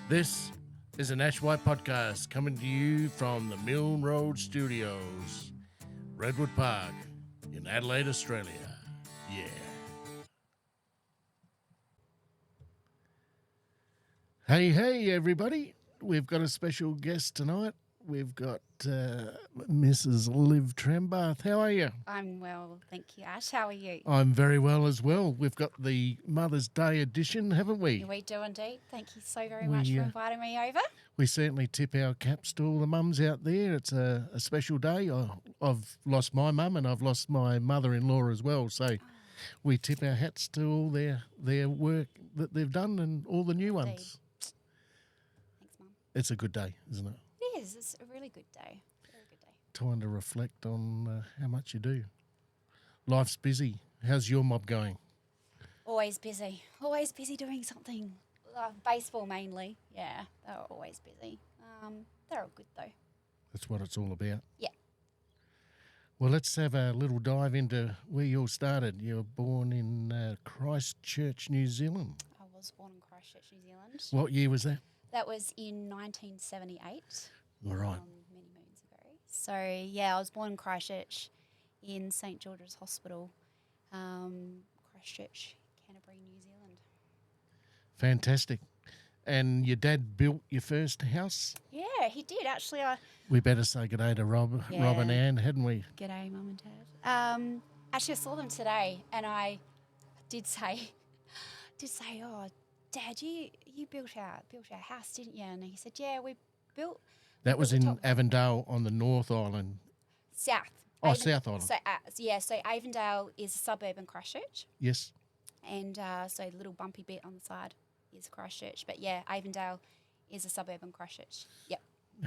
This is an Ash White podcast coming to you from the Milne Road Studios, Redwood Park, in Adelaide, Australia. Yeah. Hey, everybody. We've got a special guest tonight. We've got Mrs. Liv Trembath. How are you? I'm well, thank you, Ash. How are you? I'm very well as well. We've got the Mother's Day edition, haven't we? We do indeed. Thank you so very much for inviting me over. We certainly tip our caps to all the mums out there. It's a special day. I've lost my mum and I've lost my mother-in-law as well. So we tip our hats to all their work that they've done and all the new ones. Thanks, Mum. It's a good day, isn't it? It is. It's a really good day. Very good day. Time to reflect on how much you do. Life's busy. How's your mob going? Always busy. Always busy doing something. Baseball mainly. Yeah, they're always busy. They're all good though. That's what it's all about. Yeah. Well, let's have a little dive into where you all started. You were born in Christchurch, New Zealand. I was born in Christchurch, New Zealand. What year was that? That was in 1978. All right. Many moons ago. So, yeah, I was born in Christchurch in St George's Hospital, Christchurch, Canterbury, New Zealand. Fantastic. And your dad built your first house? Yeah, he did. Actually, We better say good day to Rob and Ann, hadn't we? G'day, Mum and Dad. Actually, I saw them today, and I did say, oh, Dad, you built our house, didn't you? And he said, yeah, we built. That was in Avondale on the North Island. South. Oh, South Island. So Avondale is a suburb in Christchurch. Yes. And so the little bumpy bit on the side is Christchurch. But, yeah, Avondale is a suburb in Christchurch. Yep.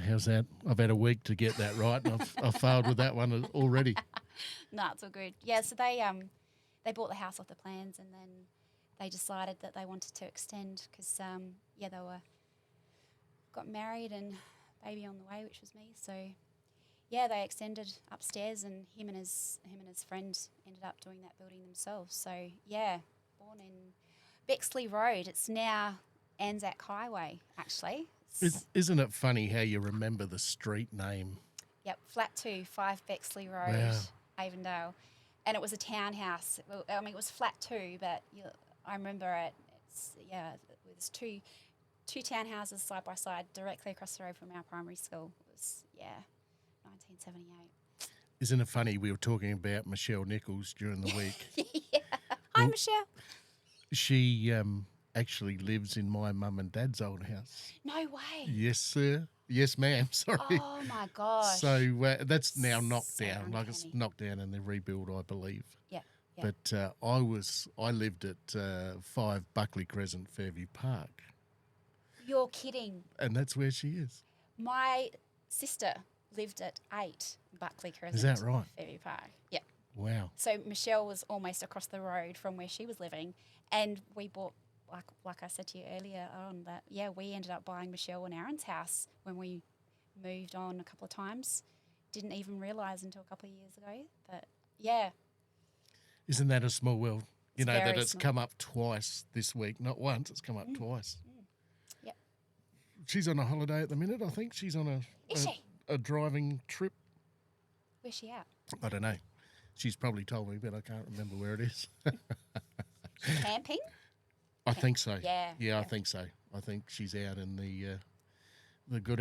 How's that? I've had a week to get that right, and I've failed with that one already. No, it's all good. Yeah, so they bought the house off the plans, and then they decided that they wanted to extend because, they got married and baby on the way, which was me. So, yeah, they extended upstairs, and him and his friend ended up doing that building themselves. So, yeah, born in Bexley Road. It's now Anzac Highway, actually. Isn't it funny how you remember the street name? Yep, Flat 2, 5 Bexley Road, Wow. Avondale. And it was a townhouse. Well, I mean, it was Flat 2, but I remember it. There's two townhouses side by side directly across the road from our primary school. It was, 1978. Isn't it funny? We were talking about Michelle Nichols during the week. Yeah. Hi, Michelle. She actually lives in my mum and dad's old house. No way. Yes, sir. Yes, ma'am. Sorry. Oh, my gosh. So that's now knocked So down. uncanny. Like it's knocked down and they're rebuilt, I believe. Yeah. But I lived at 5 Buckley Crescent, Fairview Park. You're kidding. And that's where she is. My sister lived at 8 Buckley Crescent. Is that right? Fairview Park. Yeah. Wow. So Michelle was almost across the road from where she was living, and we bought, like I said to you earlier on, that we ended up buying Michelle and Aaron's house when we moved on a couple of times. Didn't even realise until a couple of years ago, but yeah. Isn't that a small world? You know that it's small. come up twice this week, not once. It's come up twice. Yep. She's on a holiday at the minute. I think she's on Is she? a driving trip. Where's she at? I don't know. She's probably told me, but I can't remember where it is. Camping? I think so. Yeah. I think so. I think she's out in the good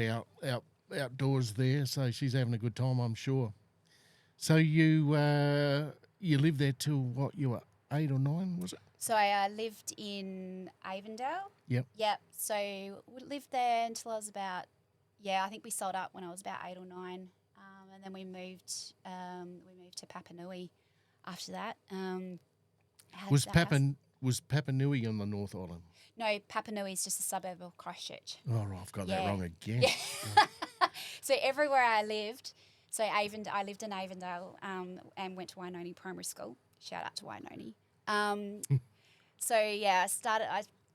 outdoors there, so she's having a good time, I'm sure. So you lived there till what? You were 8 or 9, was it? So I lived in Avondale. Yep. Yep. So we lived there until I was about, I think we sold up when I was about 8 or 9. And then we moved to Papanui after that. Was Papa Nui on the North Island? No, Papanui is just a suburb of Christchurch. Oh, right, I've got that wrong again. Yeah. So everywhere I lived, I lived in Avondale and went to Wainoni Primary School. Shout out to Wainoni.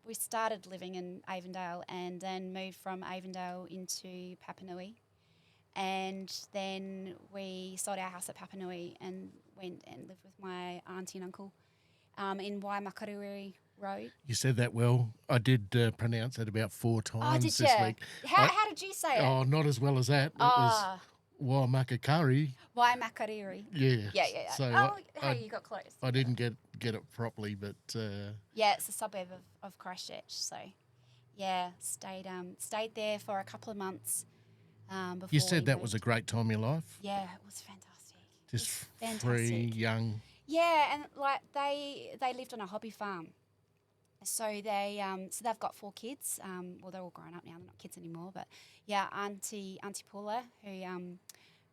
We started living in Avondale and then moved from Avondale into Papanui. And then we sold our house at Papanui and went and lived with my auntie and uncle in Waimakariri Road. You said that well. I did pronounce it about 4 Oh, times did you? this week. How did you say it? Oh, not as well as that. It was Ah, Waimakakari. Waimakariri. Yeah. Yeah. So Oh, hey, you got close. I didn't get it properly, but Yeah, it's a suburb of Christchurch. So, yeah, stayed there for a couple of months before you said we that moved. was a great time in your life. Yeah, it was fantastic. Just It was free, fantastic. young. Yeah, and like they lived on a hobby farm. So they've got 4 kids. Well, they're all grown up now; they're not kids anymore. But yeah, Auntie Paula, who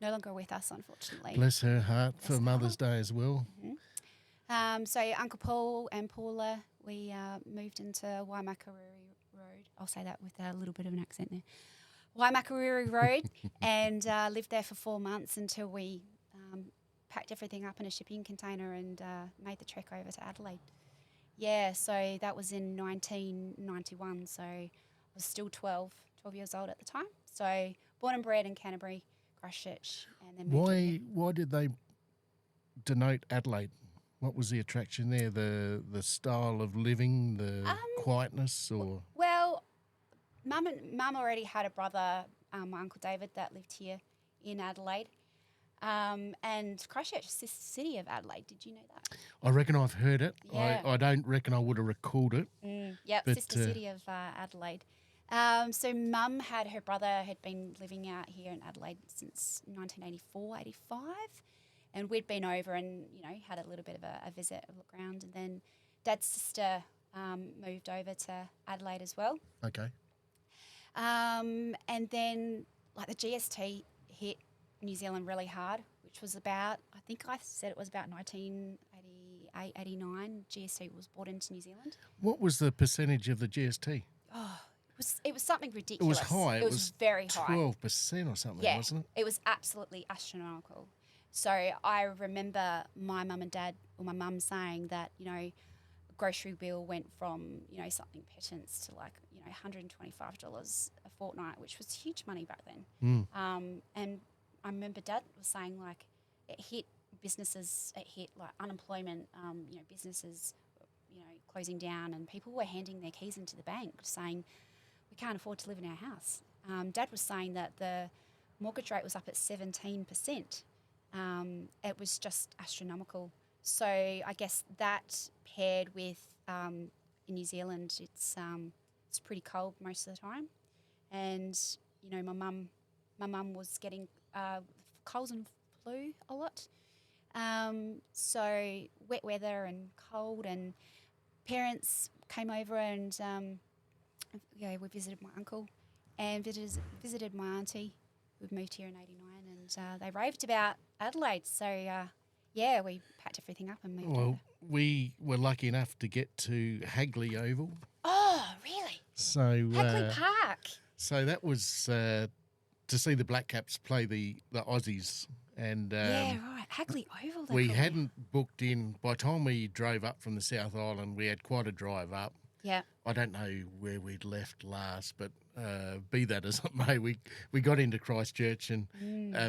no longer with us, unfortunately. Bless her heart Bless for her Mother's heart. Day as well. So Uncle Paul and Paula, we moved into Waimakariri Road. I'll say that with a little bit of an accent there. Waimakariri Road, and lived there for 4 months until we packed everything up in a shipping container and made the trek over to Adelaide. Yeah, so that was in 1991, so I was still 12 years old at the time. So born and bred in Canterbury, Christchurch, and then moved over here. Why did they denote Adelaide? What was the attraction there? The style of living, the quietness, or Well, Mum already had a brother, my Uncle David, that lived here in Adelaide. And Christchurch is the city of Adelaide. Did you know that? I reckon I've heard it. Yeah. I don't reckon I would have recalled it. Yep, But, sister city of Adelaide. So Mum had brother had been living out here in Adelaide since 1984, 85. And we'd been over and, had a little bit of a visit, a look around. And then Dad's sister moved over to Adelaide as well. Okay. And then, the GST hit New Zealand really hard, which was about, I think I said it was about 1988, 89, GST was brought into New Zealand. What was the percentage of the GST? Oh, it was something It ridiculous. was high. It was very high. 12% or something, Yeah, wasn't it? it was absolutely astronomical. So I remember my mum and dad, or my mum saying that, a grocery bill went from, something pittance to $125 a fortnight, which was huge money back then. And I remember Dad was saying it hit businesses, it hit unemployment, businesses, closing down, and people were handing their keys into the bank saying, we can't afford to live in our house. Dad was saying that the mortgage rate was up at 17%. It was just astronomical. So I guess that paired with in New Zealand, it's pretty cold most of the time, and my mum was getting colds and flu a lot. So wet weather and cold, and parents came over and we visited my uncle and visited my auntie who'd moved here in 89, and they raved about Adelaide. So we packed everything up and moved over. We were lucky enough to get to Hagley Oval. Oh, really? So Hagley Park. So that was to see the Black Caps play the Aussies, and Yeah, right. Hagley Oval. we hadn't booked in. By the time we drove up from the South Island, we had quite a drive up. Yeah. I don't know where we'd left last, but be that as it may, we got into Christchurch, and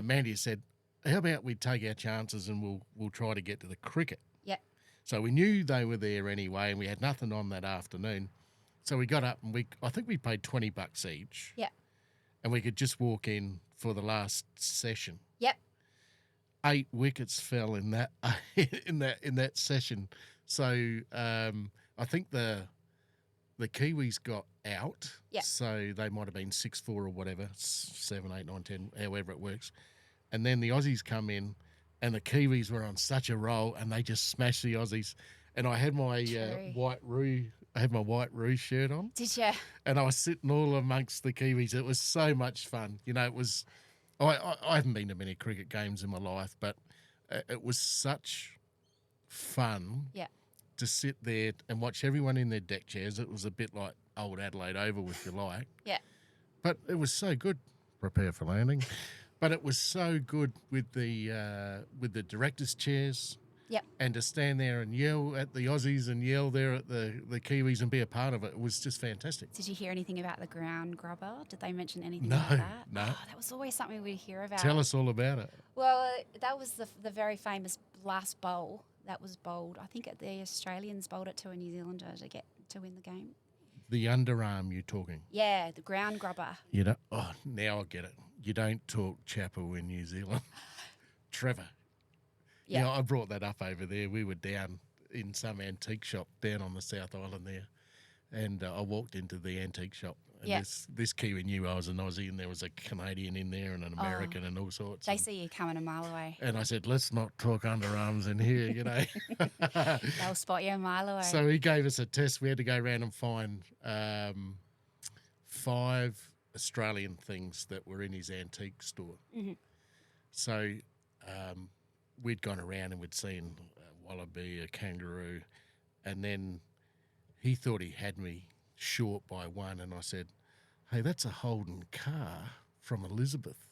Mandy said, "How about we take our chances and we'll try to get to the cricket?" Yeah. So we knew they were there anyway, and we had nothing on that afternoon. So we got up and I think we paid $20 each. Yeah. And we could just walk in for the last session. Yep. 8 wickets fell in that in that session. So I think the Kiwis got out. Yeah. So they might have been 6-4 or whatever, 7, 8, 9, 10, however it works. And then the Aussies come in, and the Kiwis were on such a roll, and they just smashed the Aussies. And I had my white Roo shirt on. Did you? And I was sitting all amongst the Kiwis. It was so much fun. It was. I haven't been to many cricket games in my life, but it was such fun. Yeah. To sit there and watch everyone in their deck chairs. It was a bit like old Adelaide Oval, if you like. Yeah. But it was so good. Prepare for landing. But it was so good with the directors' chairs. Yep. And to stand there and yell at the Aussies and yell there at the Kiwis and be a part of it was just fantastic. Did you hear anything about the ground grubber? Did they mention anything No, about that? no. Oh, that was always something we'd hear about. Tell us all about it. Well, that was the very famous last bowl that was bowled. I think the Australians bowled it to a New Zealander to win the game. The underarm you're talking. Yeah, the ground grubber. You know, oh, now I get it. You don't talk chapel in New Zealand. Trevor. Yeah. I brought that up over there. We were down in some antique shop down on the South Island there, and I walked into the antique shop, and this Kiwi knew I was an Aussie, and there was a Canadian in there and an American and all sorts. They see you coming a mile away. And I said, let's not talk underarms in here, you know. They'll spot you a mile away. So he gave us a test. We had to go around and find 5 Australian things that were in his antique store. Mm-hmm. So we'd gone around and we'd seen a wallaby, a kangaroo, and then he thought he had me short by one, and I said, hey, that's a Holden car from Elizabeth.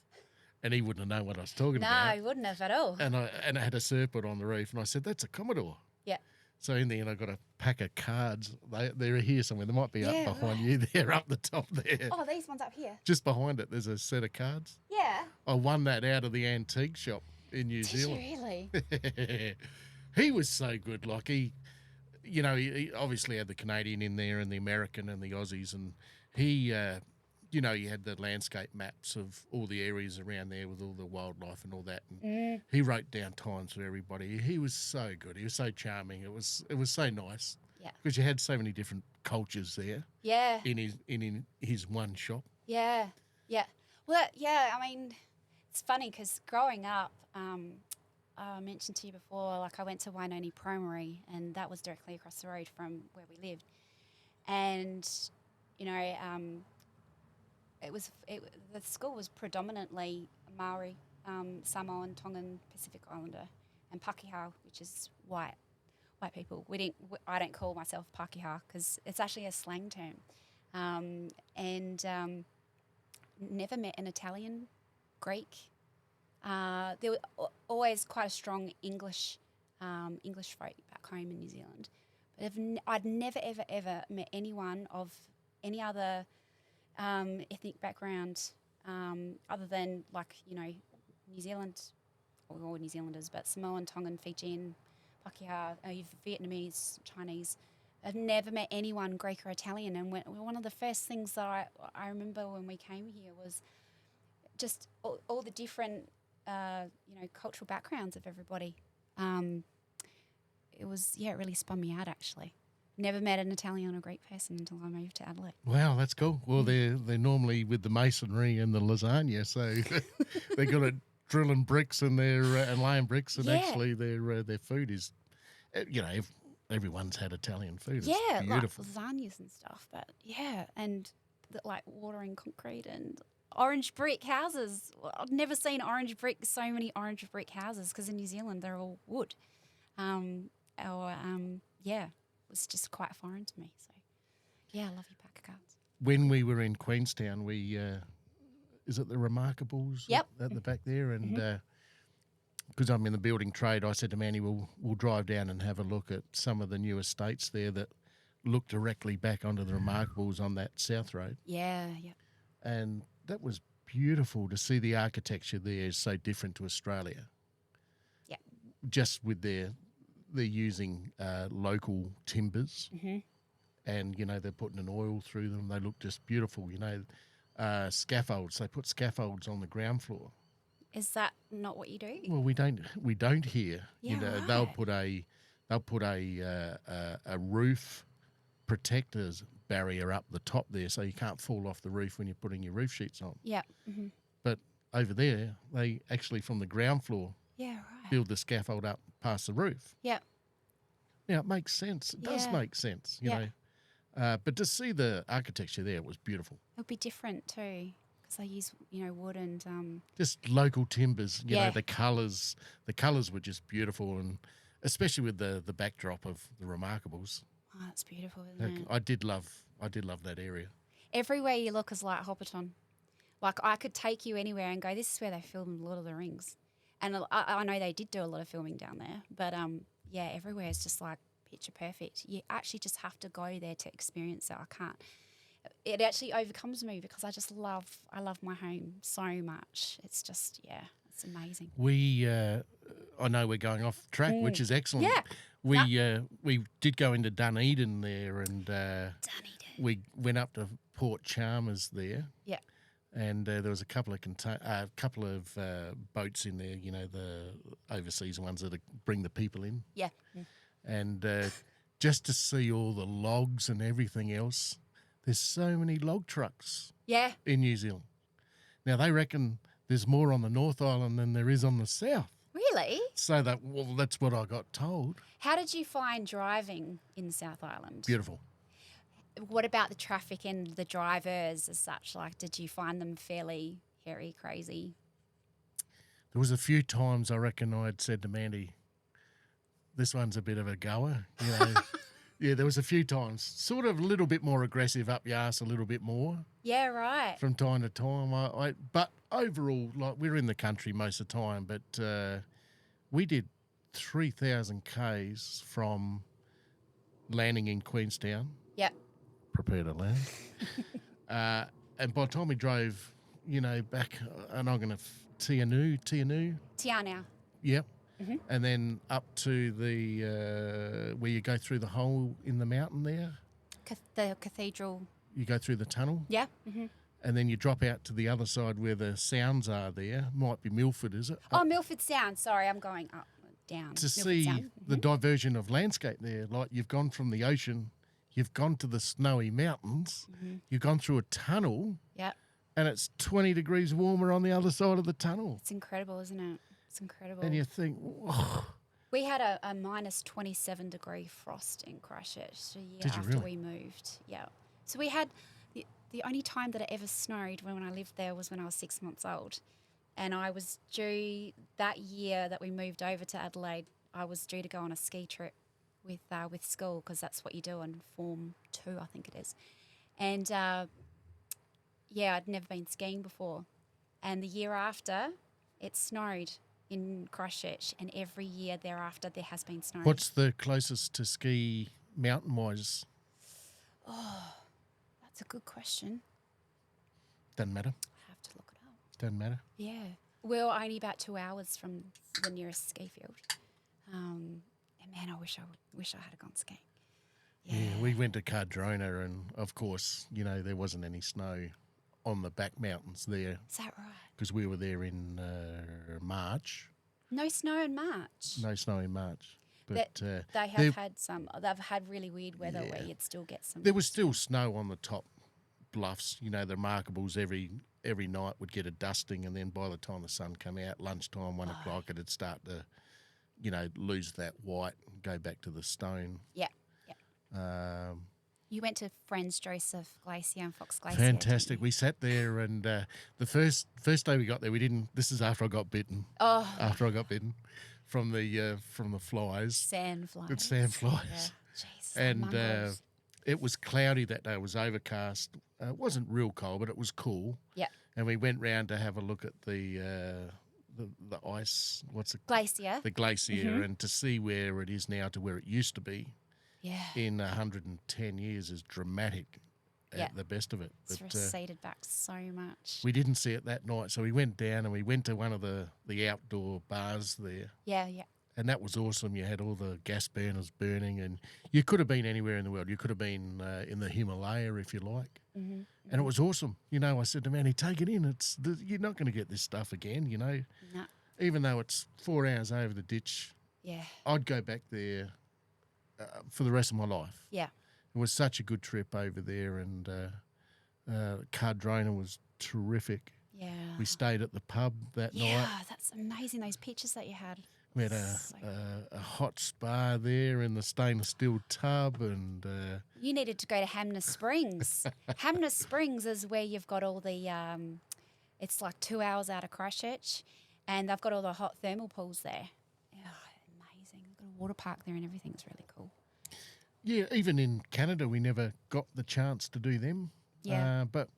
And he wouldn't have known what I was talking about. No, he wouldn't have at all. And it had a Serpent on the roof, and I said, that's a Commodore. Yeah. So in the end, I got a pack of cards. They're here somewhere. They might be up behind you there, up the top there. Oh, these ones up here. Just behind it, there's a set of cards. Yeah. I won that out of the antique shop in New Did Zealand. you really? He was so good. Like he obviously had the Canadian in there and the American and the Aussies, and he, he had the landscape maps of all the areas around there with all the wildlife and all that. And he wrote down times for everybody. He was so good. He was so charming. It was so nice. Yeah. Because you had so many different cultures there. Yeah. In his one shop. Yeah. Yeah. Well, yeah. I mean, it's funny because growing up, I mentioned to you before, like I went to Wainoni Primary, and that was directly across the road from where we lived, and the school was predominantly Maori, Samoan, Tongan, Pacific Islander, and Pakeha, which is white people. I don't call myself Pakeha because it's actually a slang term, and never met an Italian, Greek. There was always quite a strong English folk back home in New Zealand, but I'd never ever met anyone of any other ethnic background other than New Zealand, or all New Zealanders, but Samoan, Tongan, Fijian, Pakeha, Vietnamese, Chinese. I've never met anyone Greek or Italian, and one of the first things that I remember when we came here was just all the different cultural backgrounds of everybody. It really spun me out actually. Never met an Italian or Greek person until I moved to Adelaide. Wow, that's cool. Well, they're normally with the masonry and the lasagna, so they're good at drilling bricks and and laying bricks, and actually their food is, everyone's had Italian food. It's beautiful. Like lasagnas and stuff. But and like watering concrete and orange brick houses. I've never seen so many orange brick houses, because in New Zealand they're all wood. It was just quite foreign to me. So, I love your pack of cards. When we were in Queenstown, is it the Remarkables? Yep. At the back there? And because I'm in the building trade, I said to Manny, we'll drive down and have a look at some of the new estates there that look directly back onto the Remarkables on that South Road. Yeah. And that was beautiful to see the architecture there is so different to Australia. Yeah. Just with they're using local timbers, and they're putting an oil through them. They look just beautiful. Scaffolds. They put scaffolds on the ground floor. Is that not what you do? Well, we don't here. Yeah, they'll put a roof protectors barrier up the top there, so you can't fall off the roof when you're putting your roof sheets on. Yeah. But over there, they actually from the ground floor build the scaffold up past the roof. Yeah. Now, it makes sense. It does make sense, you know. But to see the architecture there, it was beautiful. It'll be different too, because they use, wood and... Just local timbers, you know, the colours were just beautiful, and especially with the backdrop of the Remarkables. Oh, that's beautiful, isn't it? I did love that area. Everywhere you look is like Hobbiton. Like, I could take you anywhere and go, this is where they filmed Lord of the Rings. And I know they did do a lot of filming down there, but everywhere is just like picture perfect. You actually just have to go there to experience it. I can't. It actually overcomes me because I love my home so much. It's just, it's It's amazing. We, I know we're going off track, which is excellent. Yeah. We did go into Dunedin there, and Dunedin. we went up to Port Chalmers there. Yeah. And there was a couple of boats in there, you know, the overseas ones that bring the people in. Yeah. And just to see all the logs and everything else, there's so many log trucks Yeah. in New Zealand. Now, they reckon there's more on the North Island than there is on the South. Really? So that's what I got told. How did you find driving in South Island? Beautiful. What about the traffic and the drivers as such? Like, did you find them fairly hairy, crazy? There was a few times I reckon I'd said to Mandy, this one's a bit of a goer, you know. Yeah, there was a few times, sort of a little bit more aggressive, up your arse a little bit more. Yeah, right. From time to time. But overall, like, we're in the country most of the time, but we did 3,000 Ks from landing in Queenstown. Yep. Prepare to land. And by the time we drove, you know, back, and I'm going to Tiana. Yep. Mm-hmm. And then up to the where you go through the hole in the mountain there. The cathedral. You go through the tunnel. Yeah. Mm-hmm. And then you drop out to the other side where the sounds are there. Might be Milford, is it? Oh, Milford Sound. Sorry, I'm going up, down. To Milford see Sound. the diversion of landscape there. Like, you've gone from the ocean, you've gone to the snowy mountains, you've gone through a tunnel. Yep. And it's 20 degrees warmer on the other side of the tunnel. It's incredible, isn't it? It's incredible. And you think, oh. We had a minus 27 degree frost in Christchurch a year after really? we moved. Yeah. So we had the only time that it ever snowed when I lived there was when I was 6 months old. And I was due that year that we moved over to Adelaide, I was due to go on a ski trip with school, because that's what you do in Form 2, I think it is. And yeah, I'd never been skiing before. And the year after, it snowed in Christchurch, and every year thereafter there has been snow. What's the closest to ski mountain-wise? Oh, that's a good question. Doesn't matter. I have to look it up. Doesn't matter. Yeah. We're only about 2 hours from the nearest ski field. And man, I wish I had gone skiing. Yeah, we went to Cardrona, and of course, you know, there wasn't any snow on the back mountains there. Is that right? Because we were there in March. No snow in March. No snow in March. But they have had some. They've had really weird weather where you'd still get some. There was still snow on the top bluffs. You know, the Remarkables every night would get a dusting, and then by the time the sun come out, lunchtime, 1 o'clock, it'd start to, you know, lose that white and go back to the stone. Yeah. You went to Friends Joseph Glacier and Fox Glacier. Fantastic. We sat there, and the first day we got there, we didn't. This is after I got bitten. Oh. After I got bitten from the flies. Sandflies. Good sandflies. Yeah. Jeez. And it was cloudy that day. It was overcast. It wasn't real cold, but it was cool. Yeah. And we went round to have a look at the ice. What's it? Glacier. The glacier, and to see where it is now to where it used to be. Yeah. In 110 years is dramatic at the best of it. It's receded back so much. We didn't see it that night, so we went down and we went to one of the outdoor bars there. Yeah. And that was awesome. You had all the gas burners burning, and you could have been anywhere in the world. You could have been in the Himalaya, if you like. Mm-hmm. And it was awesome. You know, I said to Manny, take it in. You're not going to get this stuff again, you know. No. Even though it's 4 hours over the ditch, I'd go back there for the rest of my life. Yeah. It was such a good trip over there, and Cardrona was terrific. Yeah. We stayed at the pub that night. Yeah, that's amazing, those pictures that you had. We had a hot spa there in the stainless steel tub, and you needed to go to Hamner Springs. Hamner Springs is where you've got all the it's like 2 hours out of Christchurch, and they've got all the hot thermal pools there. Amazing. They've got a water park there and everything. It's really cool. Yeah, even in Canada, we never got the chance to do them. Yeah. But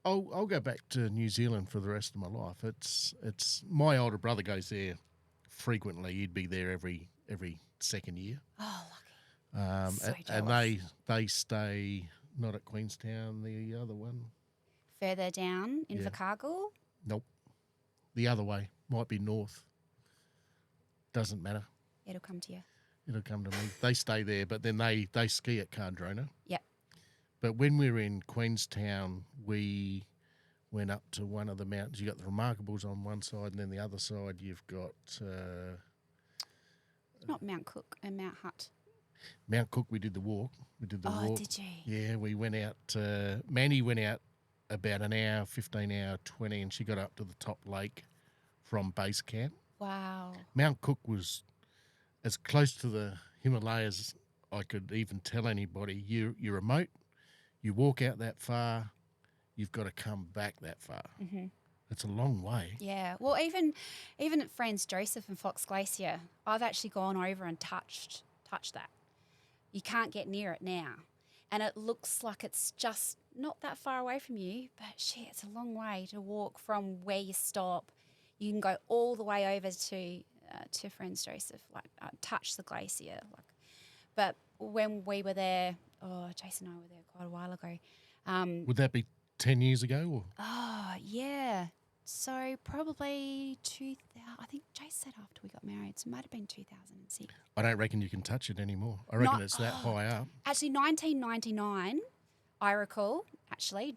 I'll go back to New Zealand for the rest of my life. It's my older brother goes there frequently. He'd be there every second year. Oh, lucky. So and jealous. they stay not at Queenstown, the other one. Further down in Invercargill? Nope. The other way. might be north. Doesn't matter. It'll come to you. It'll come to me. They stay there, but then they ski at Cardrona. Yep. But when we were in Queenstown, we went up to one of the mountains. You got the Remarkables on one side, and then the other side you've got Not Mount Cook and Mount Hutt. Mount Cook. We did the walk. Oh, did you? Yeah, we went out. Mandy went out about an hour, 15 hour, 20, and she got up to the top lake from base camp. Wow. Mount Cook was as close to the Himalayas I could even tell anybody. You're remote. You walk out that far, you've got to come back that far. Mm-hmm. It's a long way. Yeah. Well, even at Franz Joseph and Fox Glacier, I've actually gone over and touched that. You can't get near it now. And it looks like it's just not that far away from you, but shit, it's a long way to walk from where you stop. You can go all the way over to Franz Joseph, touch the glacier. But when we were there, Jason and I were there quite a while ago. Would that be 10 years ago? Or? Oh, yeah. So probably 2000. I think Jason said after we got married, so it might have been 2006. I don't reckon you can touch it anymore. I reckon it's that high up. Actually, 1999, I recall,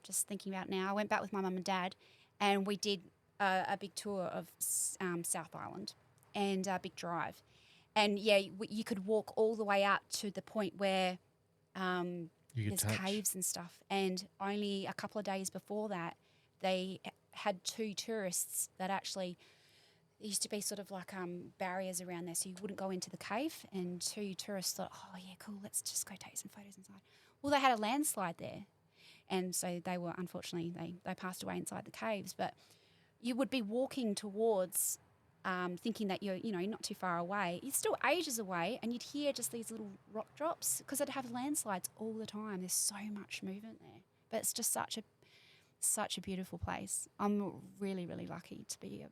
just thinking about now, I went back with my mum and dad and we did a big tour of South Island and a big drive. And, yeah, you could walk all the way out to the point where there's caves and stuff. And only a couple of days before that, they had two tourists that actually – there used to be sort of like barriers around there so you wouldn't go into the cave, and two tourists thought, oh, yeah, cool, let's just go take some photos inside. Well, they had a landslide there, and so they were, unfortunately, they passed away inside the caves. But you would be walking towards thinking that you're not too far away. You're still ages away, and you'd hear just these little rock drops because they'd have landslides all the time. There's so much movement there. But it's just such a beautiful place. I'm really, really lucky to be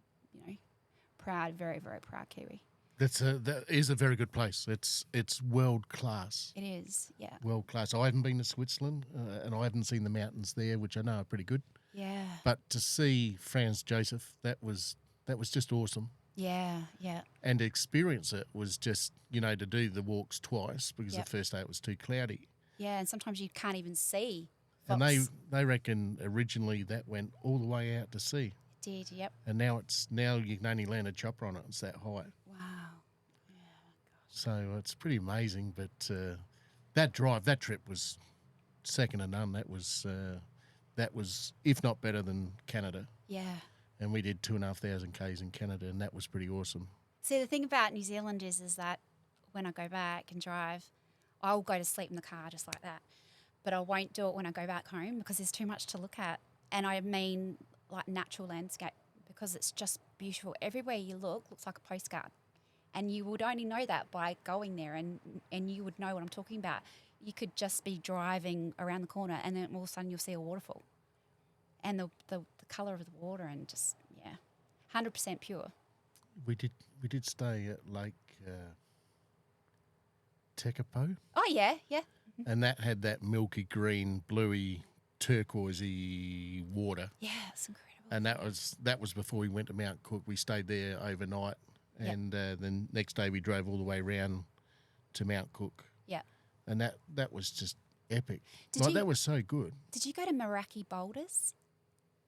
proud, very, very proud Kiwi. That is a very good place. It's world class. It is, yeah. World class. I haven't been to Switzerland, and I haven't seen the mountains there, which I know are pretty good. Yeah. But to see Franz Joseph, that was just awesome. Yeah, yeah. And to experience it was just, to do the walks twice because the first day it was too cloudy. Yeah, and sometimes you can't even see. And they reckon originally that went all the way out to sea. Did, yep. And now you can only land a chopper on it. It's that high. Wow. Yeah, gosh. So it's pretty amazing. But that trip was second to none. That was if not better than Canada. Yeah. And we did 2,500 Ks in Canada, and that was pretty awesome. See, the thing about New Zealand is that when I go back and drive, I'll go to sleep in the car just like that. But I won't do it when I go back home because there's too much to look at. And I mean like natural landscape, because it's just beautiful. Everywhere you look looks like a postcard. And you would only know that by going there, and you would know what I'm talking about. You could just be driving around the corner and then all of a sudden you'll see a waterfall. And the colour of the water and just, 100% pure. We did stay at Lake Tekapo. Oh, yeah, yeah. Mm-hmm. And that had that milky green, bluey, turquoisey water. Yeah, it's incredible. And that was before we went to Mount Cook. We stayed there overnight, and then next day we drove all the way around to Mount Cook. Yeah. And that was just epic. That was so good. Did you go to Meraki Boulders?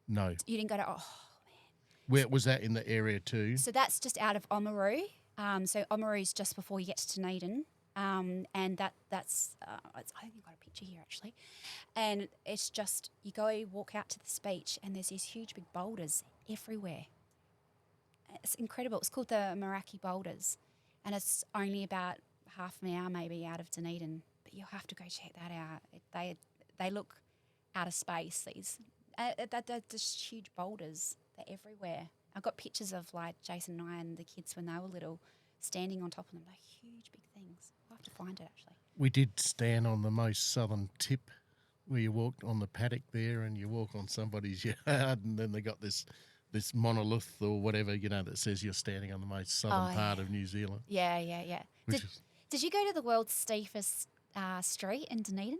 No. You didn't go to, Where was that in the area too? So that's just out of Oamaru. So Oamaru is just before you get to Dunedin. And that's I think you've got a picture here actually. And it's just, you walk out to this beach and there's these huge big boulders everywhere. It's incredible. It's called the Meraki Boulders. And it's only about half an hour maybe out of Dunedin. But you'll have to go check that out. They look out of space, these. They're just huge boulders. They're everywhere. I've got pictures of like Jason and I and the kids when they were little standing on top of them. They're huge, big things. I'll have to find it actually. We did stand on the most southern tip where you walked on the paddock there, and you walk on somebody's yard, and then they got this monolith or whatever, that says you're standing on the most southern part of New Zealand. Yeah, yeah, yeah. Did you go to the world's steepest street in Dunedin?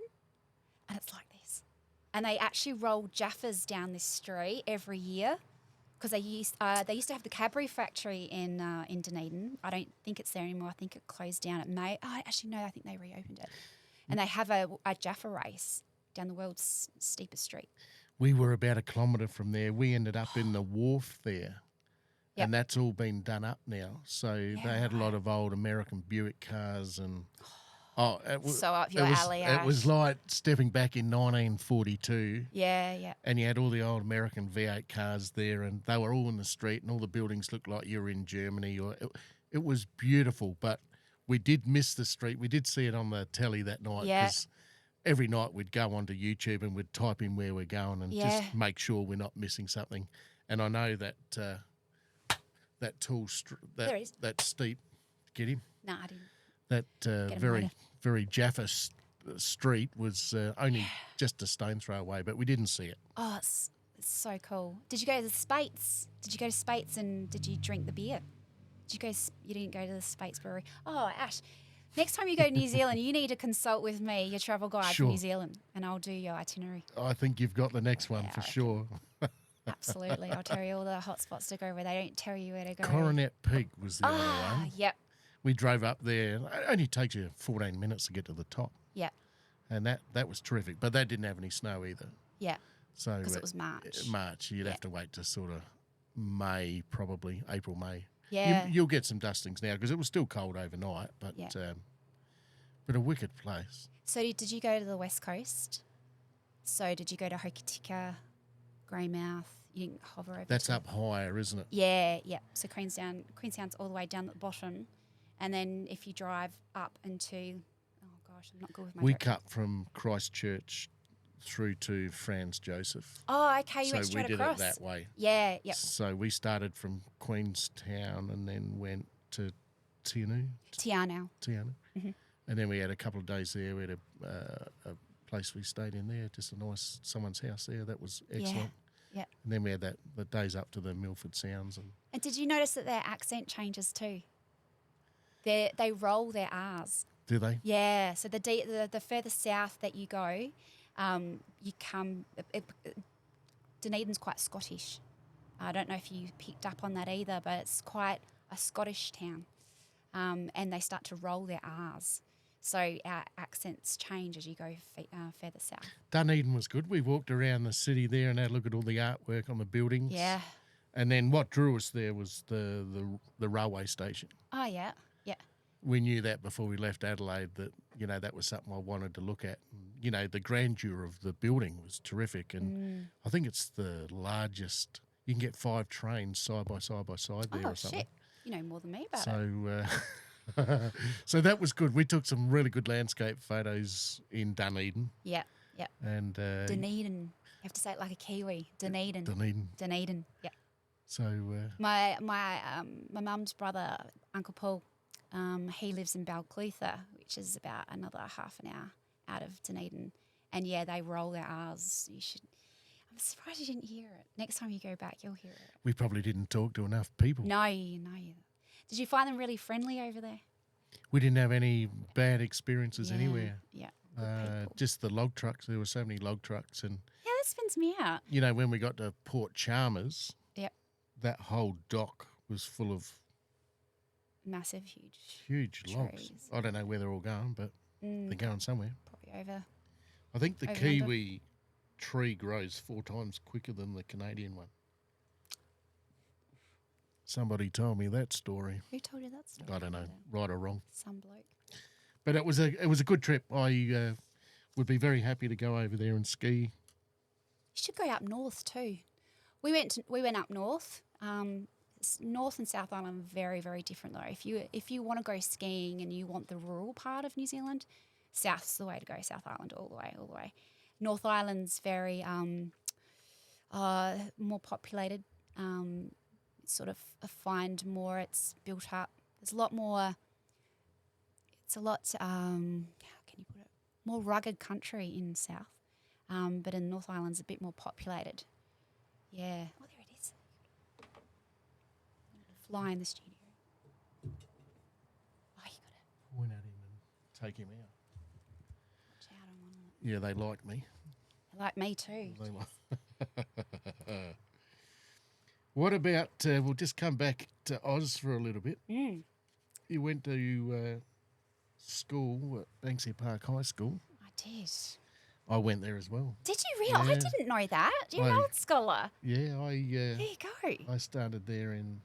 And it's like this. And they actually roll Jaffas down this street every year. because they used to have the Cadbury factory in Dunedin. I don't think it's there anymore. I think it closed down. It may. Oh, actually, no. I think they reopened it, and they have a Jaffa race down the world's steepest street. We were about a kilometre from there. We ended up in the wharf there. Yep. And that's all been done up now. So they had a lot of old American Buick cars and So up your alley, it was Ash. like stepping back in 1942. Yeah. And you had all the old American V8 cars there, and they were all in the street, and all the buildings looked like you were in Germany. It was beautiful, but we did miss the street. We did see it on the telly that night because every night we'd go onto YouTube and we'd type in where we're going and just make sure we're not missing something. And I know that that tall, that steep, get him? No, I didn't. That very Jaffa street was only just a stone throw away, but we didn't see it. Oh, it's so cool. Did you go to the Spates? Did you go to Spates and did you drink the beer? You didn't go to the Spates brewery. Oh, Ash, next time you go to New Zealand, you need to consult with me, your travel guide for New Zealand, and I'll do your itinerary. I think you've got the next one for sure. Absolutely. I'll tell you all the hot spots to go where they don't tell you where to go. Coronet Peak was the other one. Yep. We drove up there. It only takes you 14 minutes to get to the top. Yep. And that was terrific. But that didn't have any snow either. Yeah. So because it was March. March. You'd have to wait to sort of May, probably, April, May. Yeah. You'll get some dustings now because it was still cold overnight. But a wicked place. So did you go to the West Coast? So did you go to Hokitika, Greymouth? You didn't hover over. That's up higher, isn't it? Yeah. So Queenstown's all the way down at the bottom, and then if you drive up into, oh gosh, I'm not good with my. We cut from Christchurch through to Franz Joseph. Oh, okay, you went straight across. So we did it that way. Yeah. So we started from Queenstown and then went to Tianau. Mm-hmm. And then we had a couple of days there. We had a place we stayed in there, just a nice someone's house there. That was excellent. Yeah. And then we had the days up to the Milford Sounds. And did you notice that their accent changes too? They roll their R's. Do they? Yeah. So the further south that you go, you come. Dunedin's quite Scottish. I don't know if you picked up on that either, but it's quite a Scottish town, and they start to roll their R's. So our accents change as you go further south. Dunedin was good. We walked around the city there and had a look at all the artwork on the buildings. Yeah. And then what drew us there was the railway station. Oh, yeah. We knew that before we left Adelaide that, that was something I wanted to look at. And, the grandeur of the building was terrific. And I think it's the largest. You can get 5 trains side by side there or something. Shit. You know more than me about it. So that was good. We took some really good landscape photos in Dunedin. Yeah. And Dunedin. You have to say it like a Kiwi. Dunedin. Yeah. So my mum's brother, Uncle Paul, he lives in Balclutha, which is about another half an hour out of Dunedin. And yeah, they roll their R's. I'm surprised you didn't hear it. Next time you go back, you'll hear it. We probably didn't talk to enough people. No. Did you find them really friendly over there? We didn't have any bad experiences anywhere. Yeah. Just the log trucks. There were so many log trucks. And yeah, that spins me out. When we got to Port Chalmers, that whole dock was full of massive, huge trees. logs. I don't know where they're all going, but they're going somewhere. Probably over. I think the Kiwi tree grows 4 times quicker than the Canadian one. Somebody told me that story. Who told you that story? I don't know, right or wrong. Some bloke. But it was a good trip. I would be very happy to go over there and ski. You should go up north too. We went up north. North and South Island are very, very different though. If you want to go skiing and you want the rural part of New Zealand, south's the way to go. South Island all the way. North Island's very more populated. Sort of find more. It's built up. There's a lot more. It's a lot. How can you put it? More rugged country in south, but in North Island's a bit more populated. Yeah. Oh, there it is. Fly in the studio. Oh, you got it. Point at him and take him out. Watch out, I'm on it. Yeah, they like me. They like me too. What about, we'll just come back to Oz for a little bit. Mm, You went to school at Banksia Park High School. I did. I went there as well. Did you really? I Yeah. didn't know that. You're an I- old scholar. Yeah, There you go. I started there in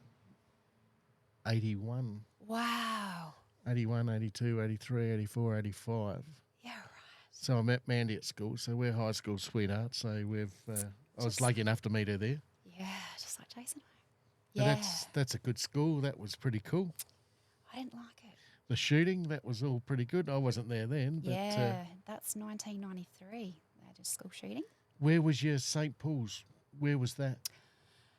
81. Wow. 81, 82, 83, 84, 85. Yeah, right. So I met Mandy at school. So we're high school sweethearts. So I was Just- lucky enough to meet her there. Yeah, just like Jason. But Yeah. that's a good school. That was pretty cool. I didn't like it. The shooting, that was all pretty good. I wasn't there then. But Yeah, that's 1993. They had a school shooting. where was your St. Paul's? Where was that?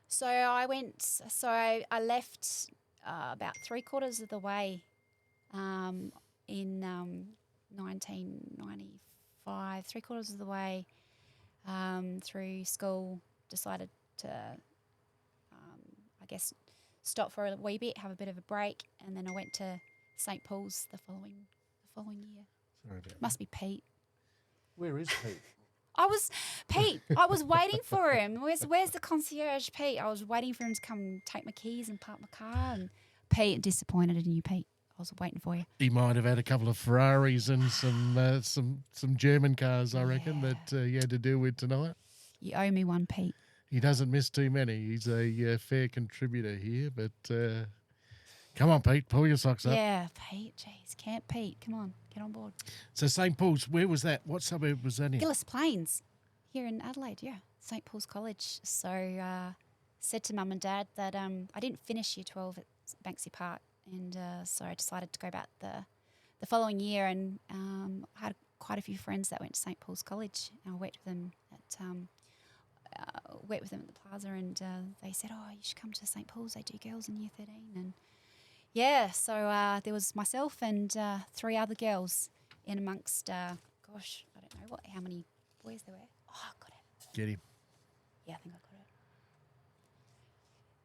So I went. So I left about 3/4 of the way in 1995. 3/4 of the way through school. Decided to, I guess, stop for a wee bit, have a bit of a break, and then I went to St. Paul's the following year. Sorry about Must be Pete. Where is Pete? I was waiting for him. Where's the concierge, Pete? I was waiting for him to come take my keys and park my car. And Pete, disappointed in you, Pete. I was waiting for you. He might have had a couple of Ferraris and some German cars, I reckon, Yeah. that you had to deal with tonight. You owe me one, Pete. He doesn't miss too many. He's a fair contributor here, but come on, Pete, pull your socks up. Yeah, Pete. Jeez, Camp Pete. Come on, get on board. So St. Paul's, where was that? What suburb was that in? Gillis Plains, here in Adelaide. Yeah, St. Paul's College. So said to Mum and Dad that I didn't finish Year 12 at Banksia Park, and so I decided to go back the following year, and I had quite a few friends that went to St. Paul's College. And I worked with them at the plaza, and they said, "Oh, you should come to St. Paul's. They do girls in Year 13." And yeah, so there was myself and 3 other girls in amongst, gosh, I don't know how many boys there were. Oh, I got it. Get him. Yeah, I think I got it.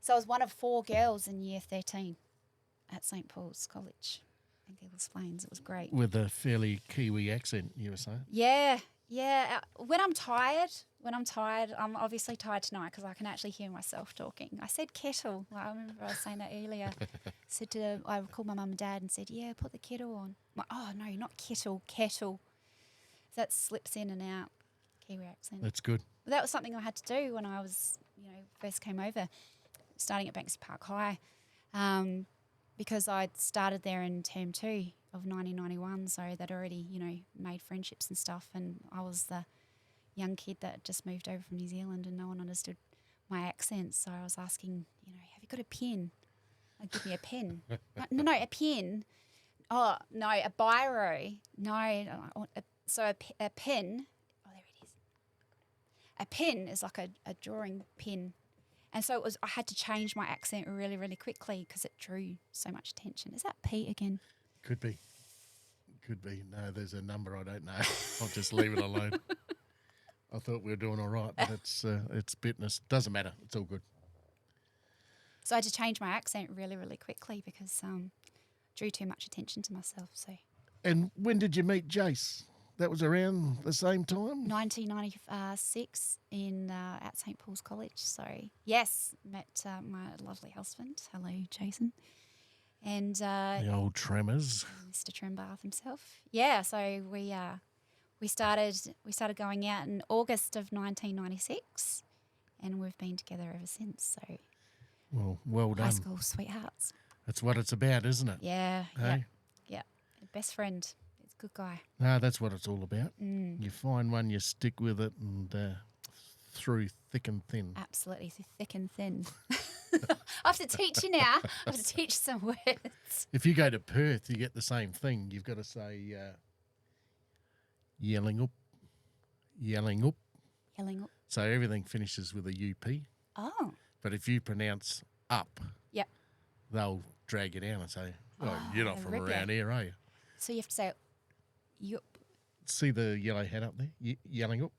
So I was one of 4 girls in Year 13 at St. Paul's College in Gillis Plains. It was great. With a fairly Kiwi accent, you were saying? Yeah. When I'm tired, I'm obviously tired tonight because I can actually hear myself talking. I said kettle. Like, I remember I was saying that earlier. I called my mum and dad and said, "Yeah, put the kettle on." I'm like, "Oh no, not kettle, kettle." That slips in and out, Kiwi accent. That's good. But that was something I had to do when I was, first came over, starting at Banksia Park High, because I'd started there in term 2 of 1991, so they'd already, made friendships and stuff, and I was the young kid that just moved over from New Zealand and no one understood my accent, so I was asking, "Have you got a pen?" They'd give me a pen. No, a pen. Oh, no, a biro. No, a pen. Oh, there it is. A pen is like a drawing pen. And so I had to change my accent really, really quickly because it drew so much attention. Is that Pete again? Could be. No, there's a number I don't know. I'll just leave it alone. I thought we were doing all right, but it's bitness. Doesn't matter. It's all good. So I had to change my accent really, really quickly because drew too much attention to myself. So And when did you meet Jace? That was around the same time? 1996 at St. Paul's College. So yes, met my lovely husband. Hello, Jason. And The old tremors. Mr. Trembath himself. Yeah, so we started going out in August of 1996, and we've been together ever since. So Well high done. school sweethearts. That's what it's about, isn't it? Yeah, Hey? yeah. Best friend. He's a good guy. No, that's what it's all about. Mm, You find one, you stick with it, and through thick and thin. absolutely, through thick and thin. I have to teach you now. I have to teach some words. If you go to Perth, you get the same thing. You've got to say yelling up. Yelling up. So everything finishes with a UP. Oh, But if you pronounce up, yep. they'll drag you down and say, "Oh, you're not they'll from rip around you. here, are you?" So you have to say, yup. See the yellow hat up there? Yelling up.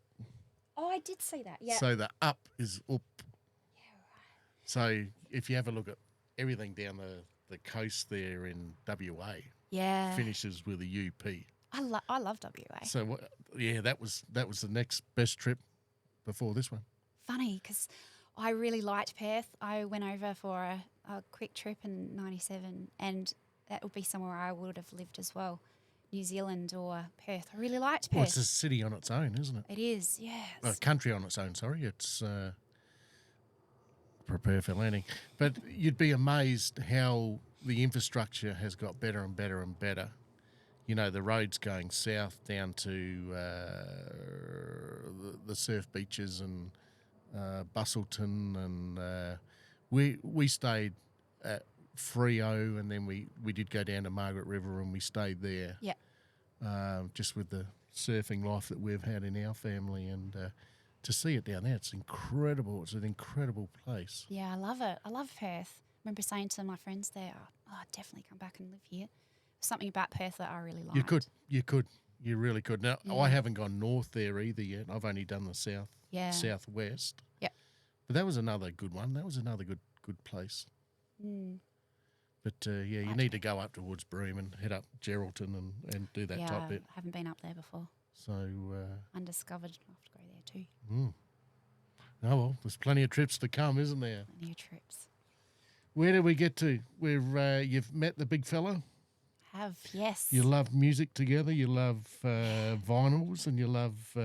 Oh, I did see that. Yeah. So the up is up. Yeah, right. So if you have a look at everything down the coast there in WA, Yeah. finishes with a UP. I love WA. So that was the next best trip before this one. Funny because I really liked Perth. I went over for a quick trip in '97, and that would be somewhere I would have lived as well, New Zealand or Perth. I really liked Perth. Well, it's a city on its own, isn't it? It is, yes. A country on its own, sorry. It's prepare for landing. But you'd be amazed how the infrastructure has got better and better and better. You know, the roads going south down to the surf beaches and Bustleton, and we stayed at Freo, and then we did go down to Margaret River and we stayed there. Yeah. Just with the surfing life that we've had in our family, and to see it down there, it's incredible. It's an incredible place. Yeah, I love it. I love Perth. I remember saying to my friends there, oh, I'd definitely come back and live here. Something about Perth that I really liked. You really could. Now, I haven't gone north there either yet. I've only done the southwest. Yeah. But that was another good one. That was another good place. Mm. But, you need to go up towards Broome and head up Geraldton and do that type bit. I haven't been up there before. So... Undiscovered. I'll have to go there too. Oh, well, there's plenty of trips to come, isn't there? Plenty of trips. Where did we get to? Where you've met the big fellow? Have, yes. You love music together. You love vinyls, and you love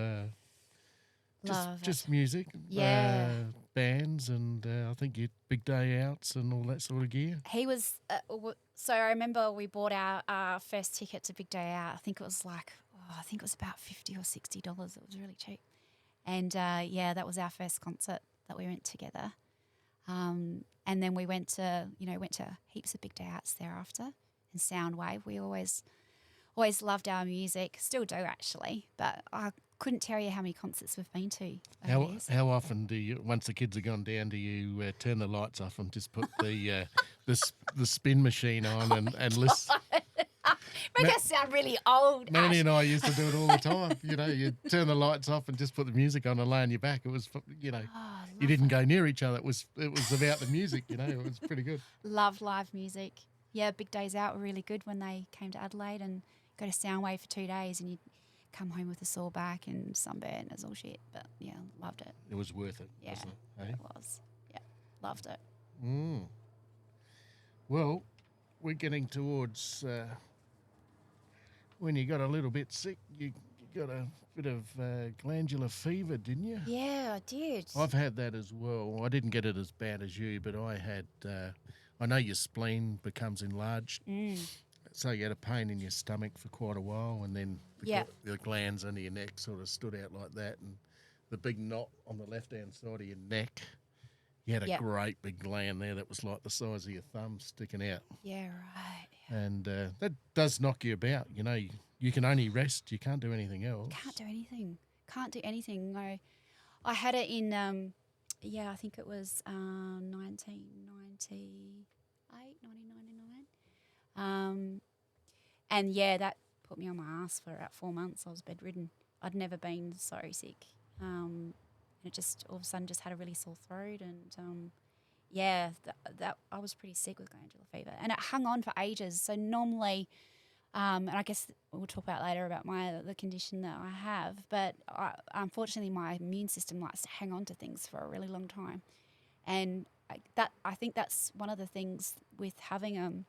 just music. Yeah. Bands, and I think you big day outs and all that sort of gear. He was, so I remember we bought our first ticket to Big Day Out. I think it was like, it was about $50 or $60. It was really cheap. And that was our first concert that we went together. And then we went to heaps of Big Day Outs thereafter. And Soundwave, we always loved our music, still do actually, but I couldn't tell you how many concerts we've been to. How often do you, once the kids have gone down, do you turn the lights off and just put the spin machine on and listen? Make us sound really old. Manny and I used to do it all the time. You turn the lights off and just put the music on and lay on your back. It was, you didn't go near each other. It was about the music. It was pretty good. Love live music. Yeah, Big Days Out were really good when they came to Adelaide, and go to Soundwave for 2 days and you'd come home with a sore back and sunburn and all shit. But, yeah, loved it. It was worth it, yeah, wasn't it? Hey? It was. Yeah, loved it. Well, we're getting towards when you got a little bit sick, you got a bit of glandular fever, didn't you? Yeah, I did. I've had that as well. I didn't get it as bad as you, but I had... I know your spleen becomes enlarged, so you had a pain in your stomach for quite a while, and then the glands under your neck sort of stood out like that, and the big knot on the left-hand side of your neck, you had a great big gland there that was like the size of your thumb sticking out. Yeah, right. And that does knock you about. You can only rest. You can't do anything else. Can't do anything. I had it in... I think it was 1999. And that put me on my ass for about 4 months. I was bedridden. I'd never been so sick. And it just all of a sudden just had a really sore throat, and that I was pretty sick with glandular fever, and it hung on for ages. So normally, and I guess we'll talk about later about the condition that I have, but unfortunately my immune system likes to hang on to things for a really long time, and I think that's one of the things with having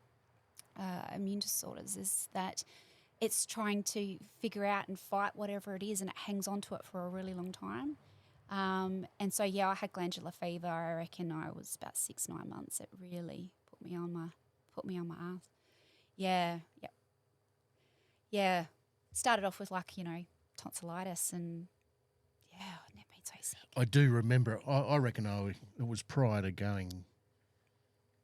immune disorders, is that it's trying to figure out and fight whatever it is, and it hangs on to it for a really long time. And so I had glandular fever. I reckon I was about 6-9 months. It really put me on my ass. Yeah. Started off with tonsillitis, and I'd never been so sick. I do remember. I reckon it was prior to going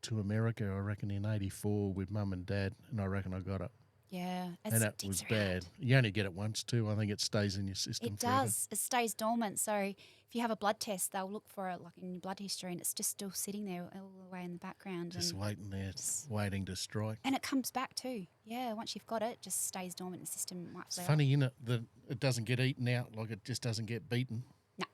to America. I reckon in '84 with Mum and Dad, and I reckon I got it. Yeah, and that was bad. You only get it once too. I think it stays in your system. It does. It stays dormant. So if you have a blood test, they'll look for it in your blood history, and it's just still sitting there all the way in the background. Just waiting there, waiting to strike. And it comes back too. Yeah, once you've got it, it just stays dormant in the system. It's funny, isn't it, that it doesn't get eaten out, like it just doesn't get beaten. No.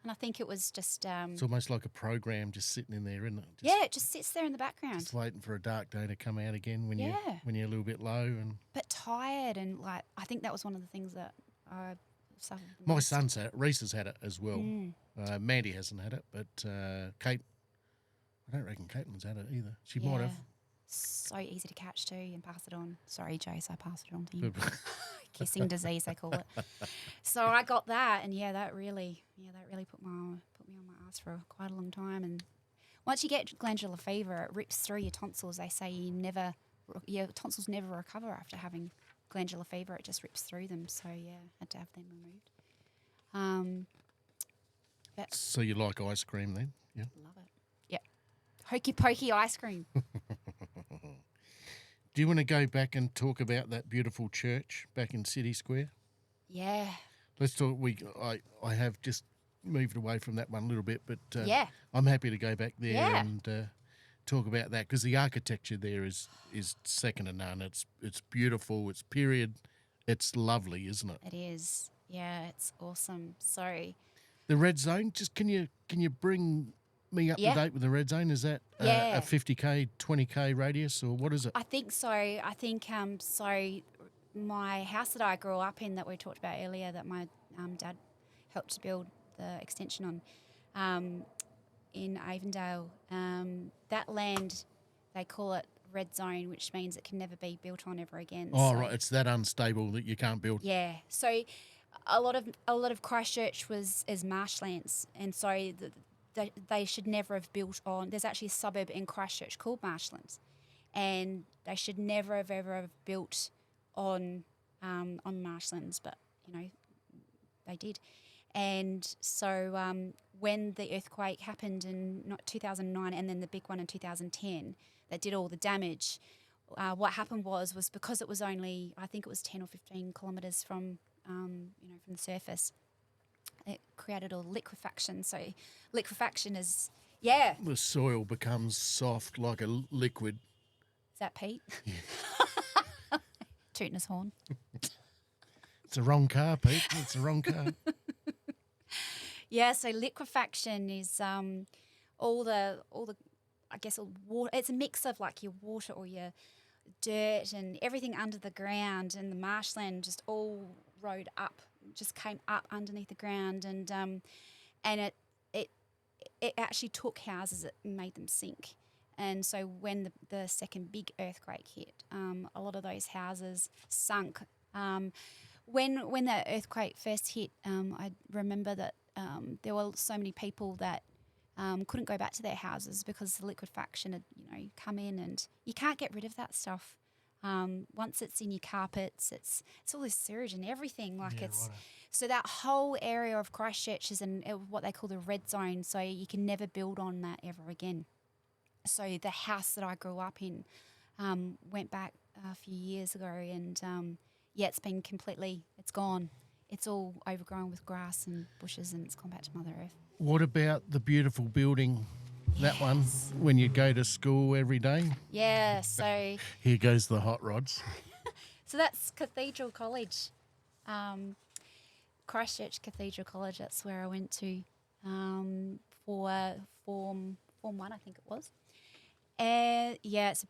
And I think it was just... it's almost like a program just sitting in there, isn't it? It just sits there in the background. Just waiting for a dark day to come out again when you're a little bit low. But tired, and I think that was one of the things that I suffered the My most. son's had it. Reese has had it as well. Mm. Mandy hasn't had it, but Kate, I don't reckon Caitlin's had it either. She might Yeah. have. So easy to catch too and pass it on. Sorry, Jace, I passed it on to you. Kissing disease, they call it. So I got that, and that really put me on my ass for quite a long time. And once you get glandular fever, it rips through your tonsils. They say your tonsils never recover after having glandular fever. It just rips through them. So had to have them removed. But So you like ice cream then? Yeah. love it. Yep. Hokey pokey ice cream. Do you want to go back and talk about that beautiful church back in City Square? Yeah. Let's talk. I have just moved away from that one a little bit, but Yeah. I'm happy to go back there Yeah. and talk about that because the architecture there is second to none. It's beautiful. It's period. It's lovely, isn't it? It is. Yeah, it's awesome. So The red zone. Just can you bring me up to Yeah. date with the red zone? Is that Yeah. a 50k, 20k radius, or what is it? I think so. I think so. My house that I grew up in, that we talked about earlier, that my dad helped to build the extension on, in Avondale, that land, they call it red zone, which means it can never be built on ever again. Oh, So, right. It's that unstable that you can't build. yeah. So a lot of Christchurch is marshlands, and so they should never have built on. There's actually a suburb in Christchurch called Marshlands, and they should never have ever have built on marshlands, but they did. And so when the earthquake happened in 2009, and then the big one in 2010 that did all the damage, what happened was because it was only, I think it was 10 or 15 kilometres from from the surface, it created all liquefaction. So liquefaction is The soil becomes soft like a liquid. Is that Pete? Tooting his horn. It's the wrong car, Pete. It's the wrong car. Yeah, so liquefaction is all the I guess water. It's a mix of like your water or your dirt and everything under the ground, and the marshland just all rode up, just came up underneath the ground, and it actually took houses, it made them sink. And so when the second big earthquake hit, a lot of those houses sunk. When the earthquake first hit, I remember that there were so many people that couldn't go back to their houses because the liquefaction had come in, and you can't get rid of that stuff. Once it's in your carpets, it's all this sewage and everything. So that whole area of Christchurch is in what they call the red zone. So you can never build on that ever again. So the house that I grew up in went back a few years ago, and it's gone. It's all overgrown with grass and bushes, and it's gone back to Mother Earth. What about the beautiful building, that one, when you go to school every day? Yeah, so Here goes the hot rods. so that's Cathedral College, Christchurch Cathedral College. That's where I went to for Form 1, I think it was. And it's a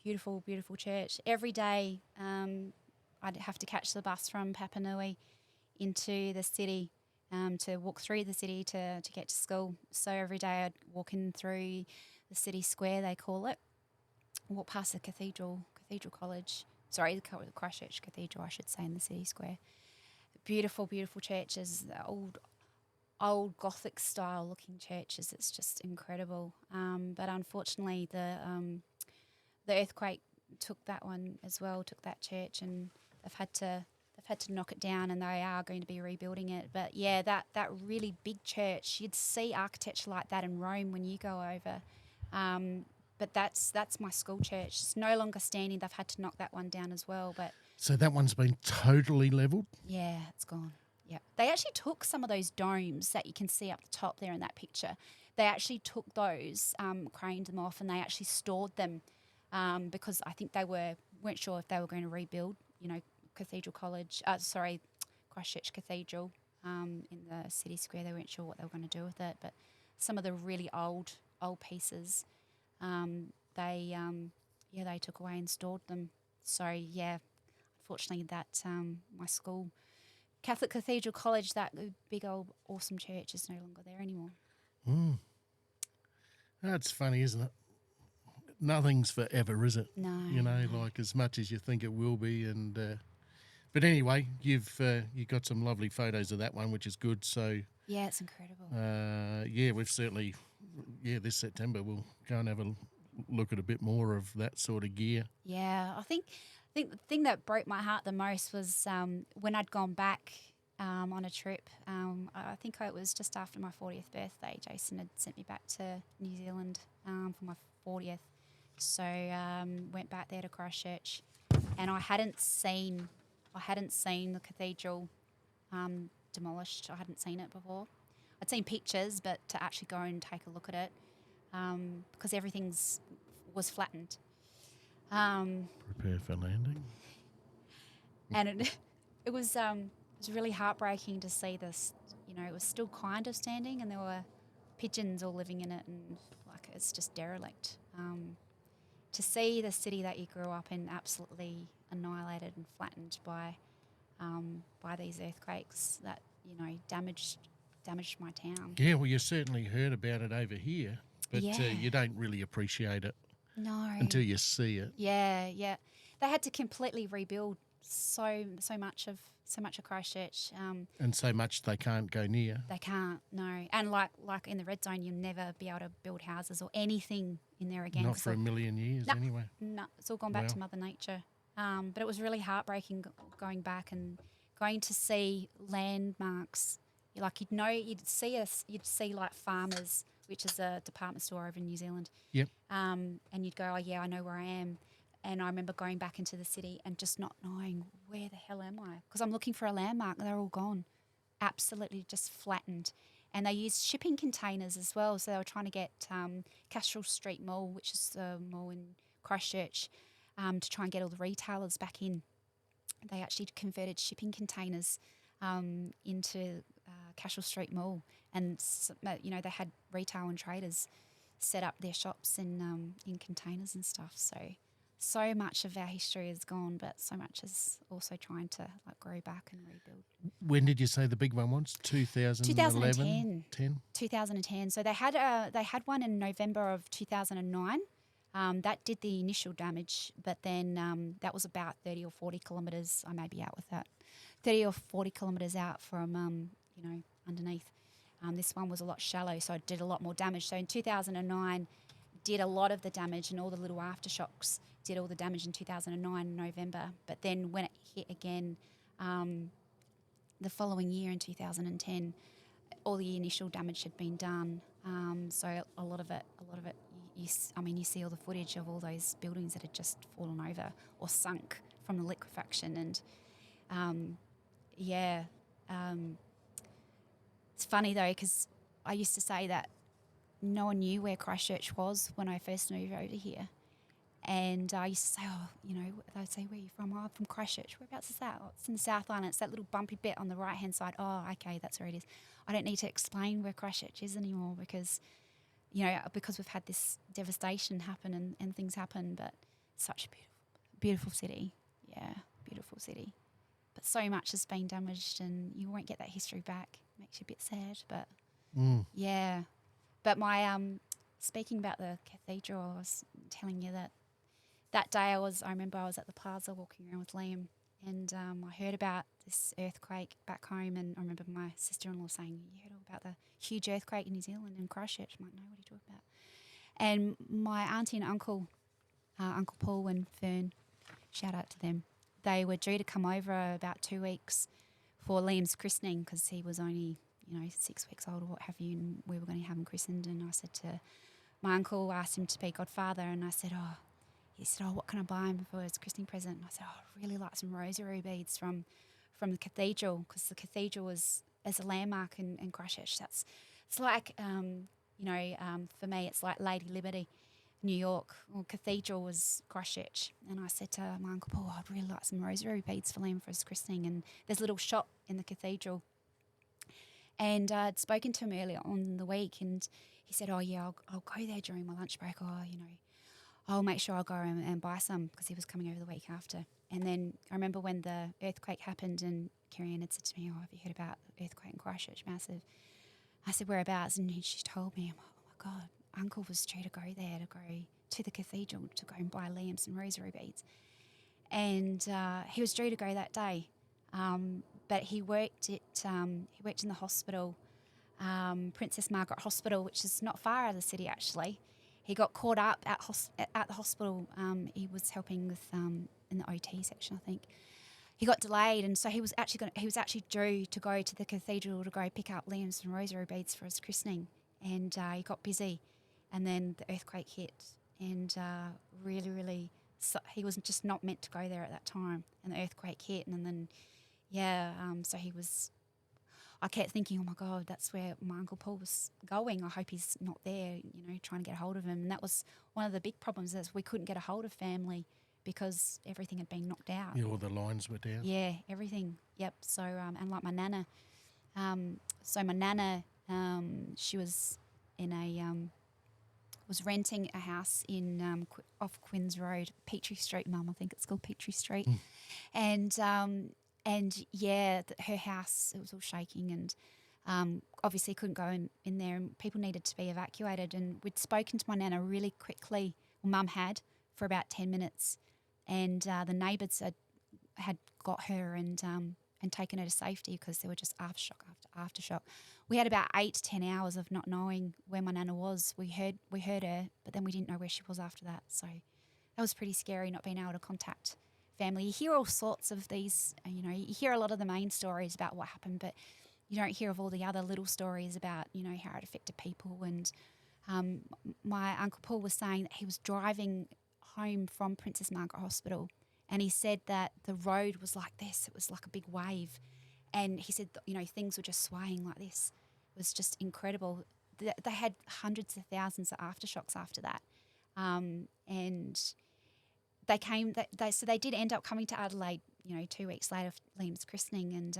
beautiful, beautiful church. Every day I'd have to catch the bus from Papanui into the city to walk through the city to get to school. So every day I'd walk in through the city square, they call it, walk past the Cathedral College. Sorry, the Christchurch Cathedral, I should say, in the city square. Beautiful, beautiful churches, the old Gothic style looking churches. It's just incredible. But unfortunately, the earthquake took that one as well, took that church, and they've had to knock it down, and they are going to be rebuilding it. But yeah, that really big church, you'd see architecture like that in Rome when you go over. But that's my school church. It's no longer standing. They've had to knock that one down as well. But So that one's been totally levelled? yeah, it's gone. Yeah. They actually took some of those domes that you can see up the top there in that picture. They actually took those, craned them off, and they actually stored them because I think they weren't sure if they were going to rebuild, Christchurch Cathedral in the city square. They weren't sure what they were going to do with it. But some of the really old pieces, they took away and stored them. So, yeah, unfortunately that my school Catholic Cathedral College, that big old awesome church, is no longer there anymore. Mm. That's funny, isn't it? Nothing's forever, is it? No. You know, no. like as much as you think it will be. And but anyway, you've got some lovely photos of that one, which is good. So Yeah, it's incredible. yeah, we've certainly this September we'll go and have a look at a bit more of that sort of gear. Yeah, I think the thing that broke my heart the most was when I'd gone back on a trip. I think it was just after my 40th birthday. Jason had sent me back to New Zealand for my 40th. So went back there to Christchurch, and I hadn't seen the cathedral demolished. I hadn't seen it before. I'd seen pictures, but to actually go and take a look at it, because was flattened. Prepare for landing. And it was really heartbreaking to see this. You know, it was still kind of standing, and there were pigeons all living in it, and like it's just derelict. To see the city that you grew up in absolutely annihilated and flattened by these earthquakes that damaged my town. Yeah, well, you certainly heard about it over here, but Yeah. you don't really appreciate it No. until you see it. Yeah. They had to completely rebuild so much of Christchurch. And so much they can't go near. They can't, no. And like in the red zone, you'll never be able to build houses or anything in there again. Not for a million years, anyway. No, it's all gone back to Mother Nature. But it was really heartbreaking going back and going to see landmarks. You'd see like Farmers, which is a department store over in New Zealand. Yep. And you'd go, oh yeah, I know where I am. And I remember going back into the city and just not knowing where the hell am I, because I'm looking for a landmark. They're all gone, absolutely just flattened. And they used shipping containers as well. So they were trying to get Castral Street Mall, which is the mall in Christchurch, to try and get all the retailers back in. They actually converted shipping containers into Castral Street Mall, and they had retail and traders set up their shops in containers and stuff. So much of our history is gone, but so much is also trying to grow back and rebuild. When did you say the big one was? 2011? 2010. So they had one in November of 2009. That did the initial damage, but then that was about 30 or 40 kilometres. I may be out with that. 30 or 40 kilometres out from underneath. This one was a lot shallow, so it did a lot more damage. So in 2009, did a lot of the damage, and all the little aftershocks did all the damage in 2009 in November. But then when it hit again the following year in 2010, all the initial damage had been done. So a lot of it, you see all the footage of all those buildings that had just fallen over or sunk from the liquefaction. And it's funny though, because I used to say that no one knew where Christchurch was when I first moved over here. And I used to say, they'd say, where are you from? Oh, I'm from Christchurch. Whereabouts is that? Oh, it's in the South Island. It's that little bumpy bit on the right-hand side. Oh, okay, that's where it is. I don't need to explain where Christchurch is anymore because we've had this devastation happen and things happen, but such a beautiful city. Yeah, beautiful city. But so much has been damaged and you won't get that history back. Makes you a bit sad, but yeah. But my speaking about the cathedral, I was telling you that day I remember I was at the plaza walking around with Liam, and I heard about this earthquake back home, and I remember my sister-in-law saying, "You heard all about the huge earthquake in New Zealand in Christchurch?" I'm like, "No, what are you talking about?" And my auntie and uncle, Uncle Paul and Fern, shout out to them. They were due to come over about 2 weeks for Liam's christening because he was only 6 weeks old or what have you, and we were going to have him christened. And I said to my uncle, asked him to be godfather, and I said, he said, what can I buy him for his christening present? And I said, I'd really like some rosary beads from the cathedral, because the cathedral is as a landmark in Christchurch. It's like, for me, it's like Lady Liberty, New York, or cathedral was Christchurch. And I said to my uncle Paul, I'd really like some rosary beads for Liam for his christening. And there's a little shop in the cathedral. And I'd spoken to him earlier on in the week, and he said, oh, yeah, I'll go there during my lunch break. I'll make sure I'll go and buy some, because he was coming over the week after. And then I remember when the earthquake happened and Kerry-Ann had said to me, oh, have you heard about the earthquake in Christchurch? Massive. I said, whereabouts? And she told me, oh my God, Uncle was due to go there, to go to the cathedral to go and buy lamps and rosary beads. And he was due to go that day. But he worked in the hospital, Princess Margaret Hospital, which is not far out of the city actually. He got caught up at the hospital. He was helping with in the OT section, I think. He got delayed, and so he was actually due to go to the cathedral to go pick up lamps and rosary beads for his christening, and he got busy, and then the earthquake hit, and really, so he was just not meant to go there at that time, and the earthquake hit, and then so he was. I kept thinking, oh my God, that's where my Uncle Paul was going. I hope he's not there, trying to get a hold of him. And that was one of the big problems, is we couldn't get a hold of family because everything had been knocked out. Yeah, all the lines were down. Yeah, everything. Yep. So, and like my nana, she was was renting a house in off Quinns Road, Petrie Street, Mum. I think it's called Petrie Street, and her house, it was all shaking, and obviously couldn't go in there, and people needed to be evacuated. And we'd spoken to my nana really quickly. Well, Mum had for about 10 minutes, and the neighbours had got her and taken her to safety, because there were just aftershock after aftershock. We had about 8 to 10 hours of not knowing where my nana was. We heard her, but then we didn't know where she was after that. So that was pretty scary, not being able to contact family. You hear all sorts of these, you hear a lot of the main stories about what happened, but you don't hear of all the other little stories about, how it affected people. And my Uncle Paul was saying that he was driving home from Princess Margaret Hospital, and he said that the road was like this. It was like a big wave. And he said, things were just swaying like this. It was just incredible. They had hundreds of thousands of aftershocks after that. And they did end up coming to Adelaide, 2 weeks later for Liam's christening, and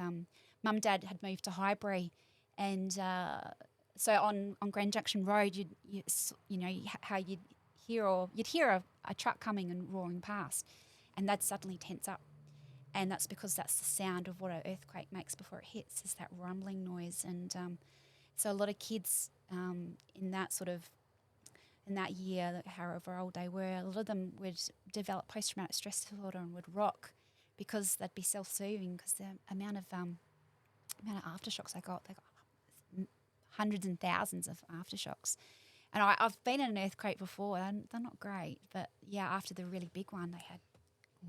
Mum and Dad had moved to Highbury, and so on Grand Junction Road, you'd hear a truck coming and roaring past, and they'd suddenly tense up, and that's because that's the sound of what an earthquake makes before it hits, is that rumbling noise, and so a lot of kids in that year, however old they were, a lot of them would develop post-traumatic stress disorder and would rock, because they'd be self-soothing, because the amount of aftershocks they got hundreds and thousands of aftershocks. And I've been in an earthquake before. They're not great, but after the really big one, they had.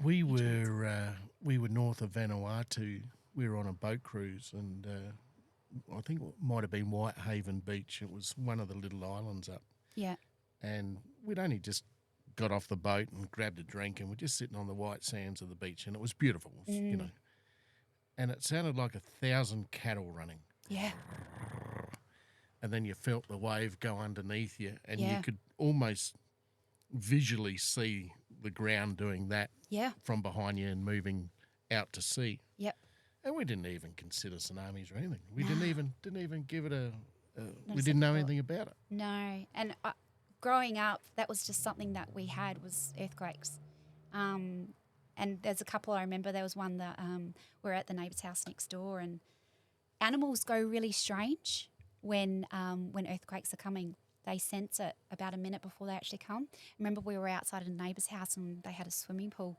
We were north of Vanuatu. We were on a boat cruise, and I think it might have been Whitehaven Beach. It was one of the little islands up. Yeah. And we'd only just got off the boat and grabbed a drink, and we're just sitting on the white sands of the beach, and it was beautiful, And it sounded like 1,000 cattle running. Yeah. And then you felt the wave go underneath you, and you could almost visually see the ground doing that from behind you and moving out to sea. Yep. And we didn't even consider tsunamis or anything. We didn't even give it we didn't know anything about it. No. And growing up, that was just something that we had, was earthquakes. And there's a couple I remember. There was one that we're at the neighbour's house next door, and animals go really strange when earthquakes are coming. They sense it about a minute before they actually come. I remember we were outside a neighbour's house, and they had a swimming pool,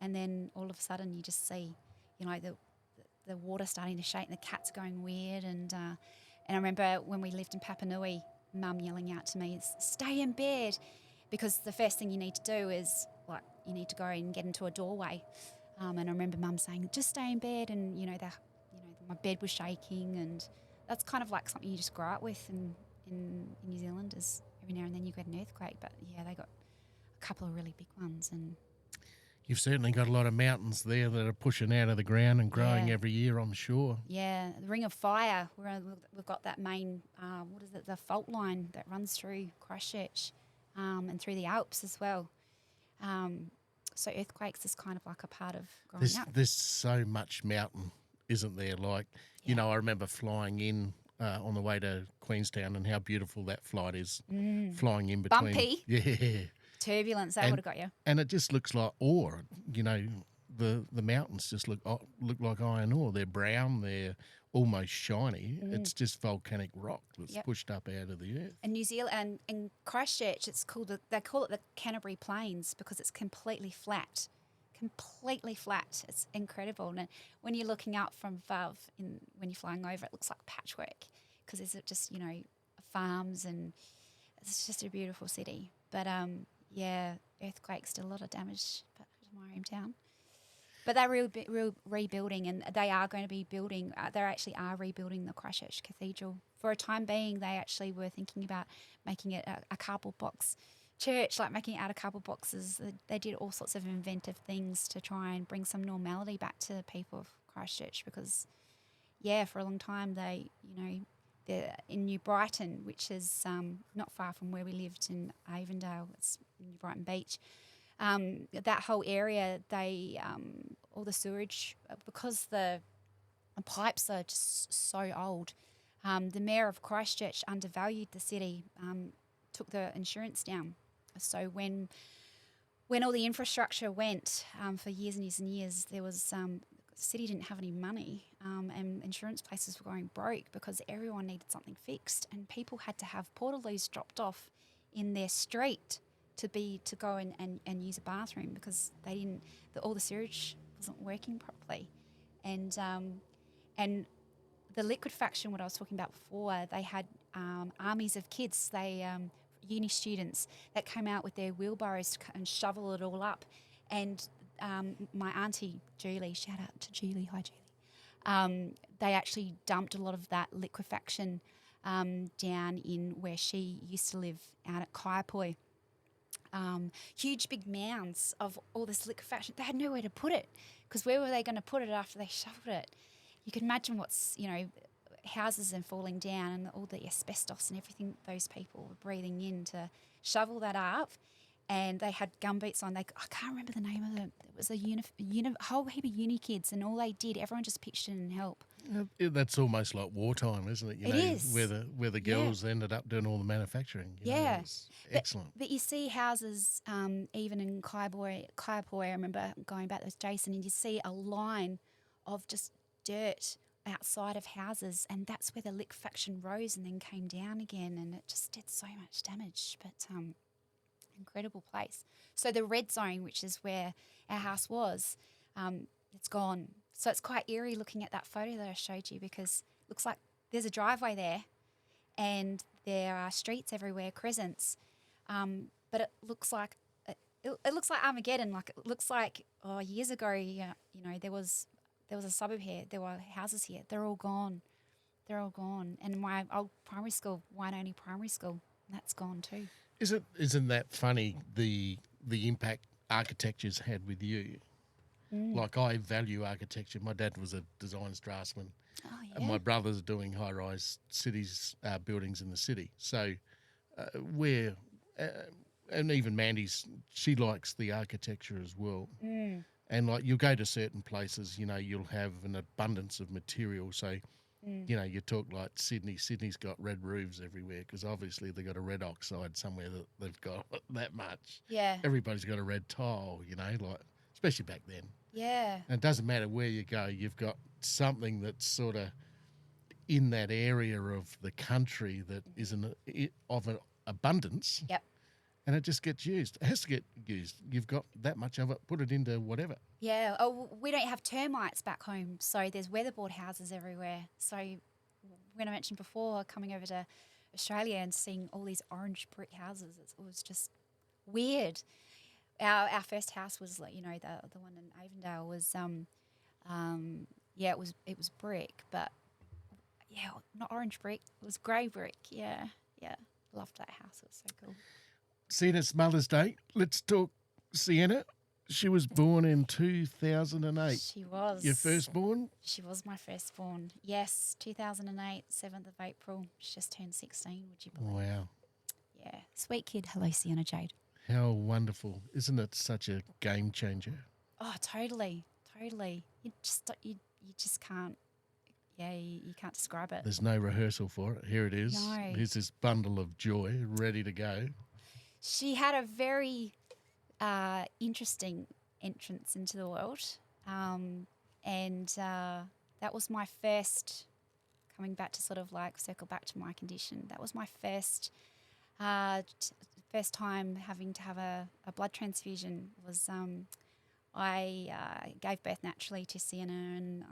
and then all of a sudden you just see, the water starting to shake, and the cats are going weird. And I remember when we lived in Papanui, Mum yelling out to me, "Stay in bed," because the first thing you need to do is you need to go and get into a doorway. And I remember Mum saying, "Just stay in bed," and my bed was shaking, and that's kind of like something you just grow up with in New Zealand, is every now and then you get an earthquake. But they got a couple of really big ones. And you've certainly got a lot of mountains there that are pushing out of the ground and growing every year, I'm sure. Yeah, the Ring of Fire. We've got that main, the fault line that runs through Christchurch and through the Alps as well. So earthquakes is kind of like a part of growing up. There's so much mountain, isn't there? I remember flying in on the way to Queenstown, and how beautiful that flight is, flying in between. Bumpy. Yeah. Turbulence, that And- would have got you. And it just looks like ore. You know, the mountains just look like iron ore. They're brown. They're almost shiny. It's just volcanic rock that's Yep. pushed up out of the earth. In New Zealand and in Christchurch, they call it the Canterbury Plains because it's completely flat. Completely flat. It's incredible. And when you're looking out from above, when you're flying over, it looks like patchwork because there's just, farms and it's just a beautiful city. But yeah, earthquakes did a lot of damage to my hometown. But they're rebuilding, and they are going to be building. They actually are rebuilding the Christchurch Cathedral. For a time being, they actually were thinking about making it a cardboard box church, like making it out of cardboard boxes. They did all sorts of inventive things to try and bring some normality back to the people of Christchurch because, yeah, for a long time they're in New Brighton, which is not far from where we lived in Avondale. It's New Brighton Beach. That whole area, they all the sewage, because the pipes are just so old. The mayor of Christchurch undervalued the city, took the insurance down. So when all the infrastructure went for years and years and years, there was the city didn't have any money, and insurance places were going broke because everyone needed something fixed, and people had to have portaloos dropped off in their street to go and use a bathroom because they didn't all the sewage wasn't working properly, and the liquefaction, what I was talking about before, they had armies of kids, uni students that came out with their wheelbarrows and shovel it all up, and my auntie Julie, shout out to Julie, hi Julie, they actually dumped a lot of that liquefaction down in where she used to live out at Kaiapoi. Huge big mounds of all this liquefaction. They had nowhere to put it because where were they going to put it after they shoveled it? You can imagine what's, houses and falling down and all the asbestos and everything those people were breathing in to shovel that up. And they had gumboots on. I can't remember the name of it. It was a whole heap of uni kids, and all they did, everyone just pitched in and helped. That's almost like wartime, isn't it? It is. Where the girls ended up doing all the manufacturing. It's excellent. But you see houses, even in Kaiapoi, I remember going back with Jason, and you see a line of just dirt outside of houses, and that's where the liquefaction rose and then came down again, and it just did so much damage. But incredible place. So the red zone, which is where our house was, it's gone. So it's quite eerie looking at that photo that I showed you because it looks like there's a driveway there and there are streets everywhere, crescents. But it looks like it looks like Armageddon. Like it looks like years ago, there was a suburb here. There were houses here. They're all gone. They're all gone. And my old primary school, Wainoni Primary School, that's gone too. Isn't that funny, the impact architecture's had with you? Like, I value architecture. My dad was a designs draftsman. Oh, yeah. And my brother's doing high-rise buildings in the city. So and even Mandy's, she likes the architecture as well. And like, you'll go to certain places, you'll have an abundance of material. So, you talk like Sydney. Sydney's got red roofs everywhere because obviously they've got a red oxide somewhere that they've got that much. Yeah. Everybody's got a red tile, like, especially back then. Yeah. And it doesn't matter where you go, you've got something that's sort of in that area of the country that is of an abundance. Yep. And it just gets used. It has to get used. You've got that much of it, put it into whatever. Yeah. Oh, we don't have termites back home, so there's weatherboard houses everywhere. So when I mentioned before coming over to Australia and seeing all these orange brick houses, it was just weird. Our first house was like, the one in Avondale was it was brick, but yeah, not orange brick, it was grey brick. Yeah. Loved that house. It was so cool. Seeing it's Mother's Day, let's talk Sienna. She was born in 2008. She was. Your firstborn? She was my firstborn. Yes, 2008, 7th of April. She just turned 16, would you believe? Wow. Yeah. Sweet kid. Hello, Sienna Jade. How wonderful. Isn't it such a game changer? Oh, totally. You just can't, you can't describe it. There's no rehearsal for it. Here it is. No. Here's this bundle of joy ready to go. She had a very interesting entrance into the world. And that was my first, coming back to sort of like circle back to my condition, that was my first time having to have a blood transfusion. Was I gave birth naturally to Sienna, and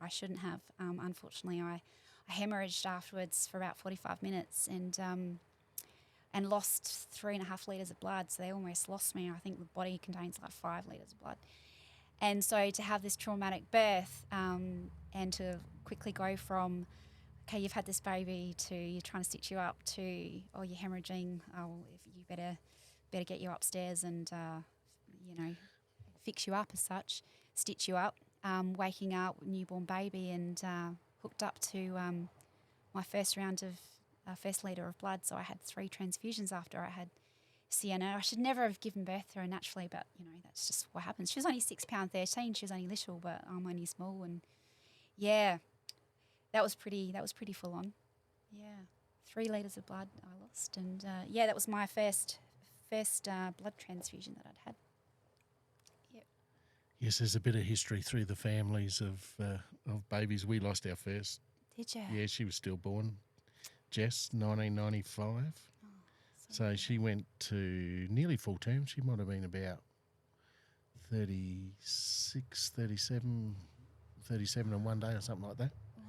I shouldn't have. Unfortunately, I hemorrhaged afterwards for about 45 minutes and lost 3.5 litres of blood. So they almost lost me. I think the body contains like 5 litres of blood. And so to have this traumatic birth and to quickly go from, okay, you've had this baby, to you're trying to stitch you up, to, oh, you're hemorrhaging, oh, if you better get you upstairs and, fix you up as such, stitch you up, waking up, newborn baby, and hooked up to my first round of first litre of blood. So I had 3 transfusions after I had Sienna. I should never have given birth to her naturally, but, that's just what happens. She was only £6.13. She was only little, but I'm only small. And, yeah, that was pretty full on. Yeah, 3 litres of blood I lost. And, that was my first blood transfusion that I'd had. Yes, there's a bit of history through the families of babies. We lost our first. Did you? Yeah, she was stillborn. Jess, 1995. Oh, So she went to nearly full term. She might have been about 36, 37 on one day or something like that. wow.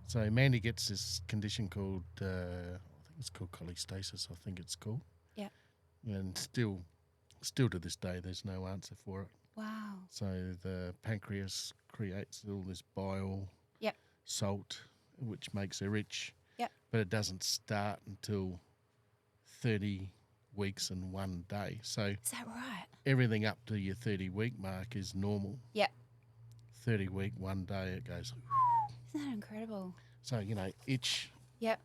So Mandy gets this condition called, I think it's called cholestasis, I think it's called. Yeah. And still to this day, there's no answer for it. Wow. So the pancreas creates all this bile, Yep. salt, which makes her itch. Yep. But it doesn't start until 30 weeks and 1 day. So Is that right? everything up to your 30-week mark is normal. Yep. 30-week, 1 day, it goes. Isn't that incredible? So, itch. Yep.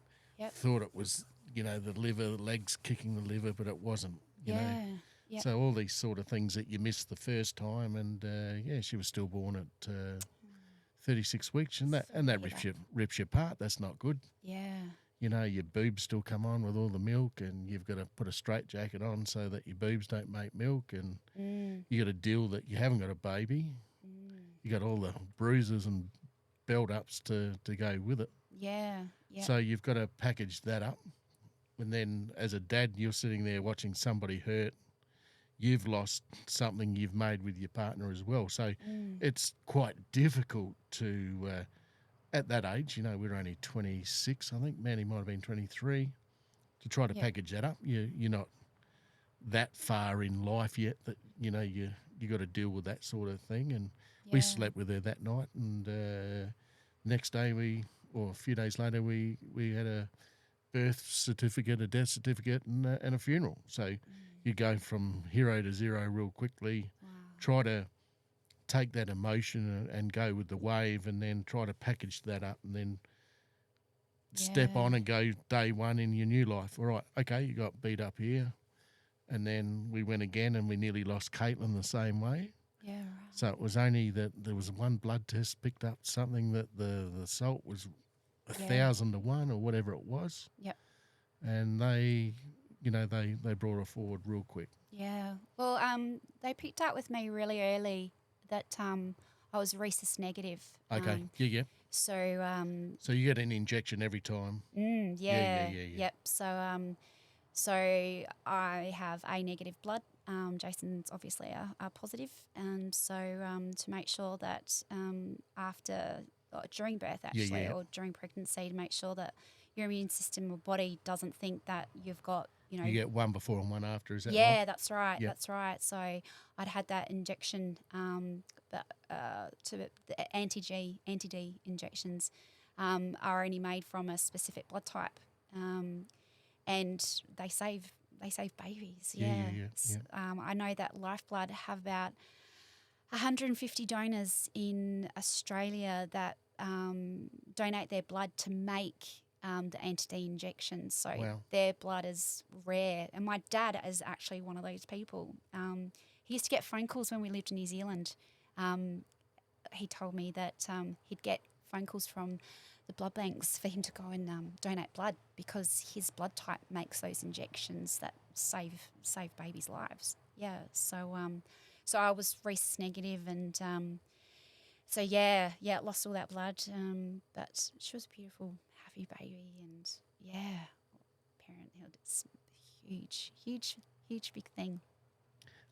Thought it was, the liver, the legs kicking the liver, but it wasn't, you know. Yep. So all these sort of things that you missed the first time, and she was stillborn at 36 weeks, and that rips you apart. That's not good. Yeah. Your boobs still come on with all the milk, and you've got to put a straitjacket on so that your boobs don't make milk, and you got to deal that you haven't got a baby. You got all the bruises and build-ups to go with it. Yeah. So you've got to package that up, and then as a dad, you're sitting there watching somebody hurt. You've lost something you've made with your partner as well. So it's quite difficult to, at that age, we're only 26, I think. Manny might have been 23, to try to package that up. You're not that far in life yet that, you got to deal with that sort of thing. And we slept with her that night, and next day or a few days later, we had a birth certificate, a death certificate, and a funeral. So you go from hero to zero real quickly. Wow. Try to take that emotion and go with the wave, and then try to package that up, and then step on and go day one in your new life. All right, okay, you got beat up here, and then we went again, and we nearly lost Caitlin the same way. Yeah, right. So it was only that there was one blood test picked up something that the salt was 1,000 to 1 or whatever it was. Yep. And they brought her forward real quick. Yeah. Well, they picked up with me really early that I was rhesus negative. Okay. Yeah. So. So you get an injection every time. Yeah. Yeah. Yep. So I have A negative blood. Jason's obviously a positive, and so to make sure that during birth actually, or during pregnancy, to make sure that your immune system or body doesn't think that you've got, You get one before and one after, is that right? Yeah, that's right. Yep. That's right. So I'd had that injection, to the anti-D injections are only made from a specific blood type, and they save babies. Yeah. I know that Lifeblood have about 150 donors in Australia that donate their blood to make the anti-D injections. So their blood is rare. And my dad is actually one of those people. He used to get phone calls when we lived in New Zealand. He told me that he'd get phone calls from the blood banks for him to go and donate blood, because his blood type makes those injections that save babies' lives. Yeah, so so I was rhesus negative, and so lost all that blood. But she was a beautiful, happy baby, and parenthood is a huge big thing.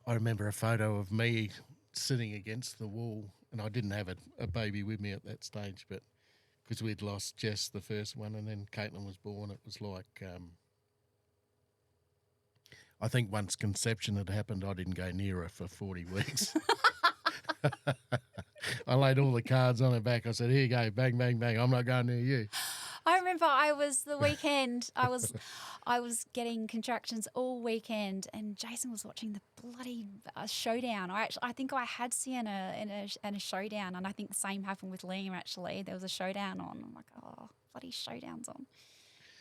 I remember a photo of me sitting against the wall, and I didn't have a baby with me at that stage, but because we'd lost Jess, the first one, and then Caitlin was born, it was like, I think once conception had happened, I didn't go near her for 40 weeks. I laid all the cards on her back. I said, here you go, bang, bang, bang. I'm not going near you. I remember I was getting contractions all weekend, and Jason was watching the bloody showdown. I think I had Sienna in a showdown, and I think the same happened with Liam. Actually, there was a showdown on. I'm like, oh, bloody showdown's on.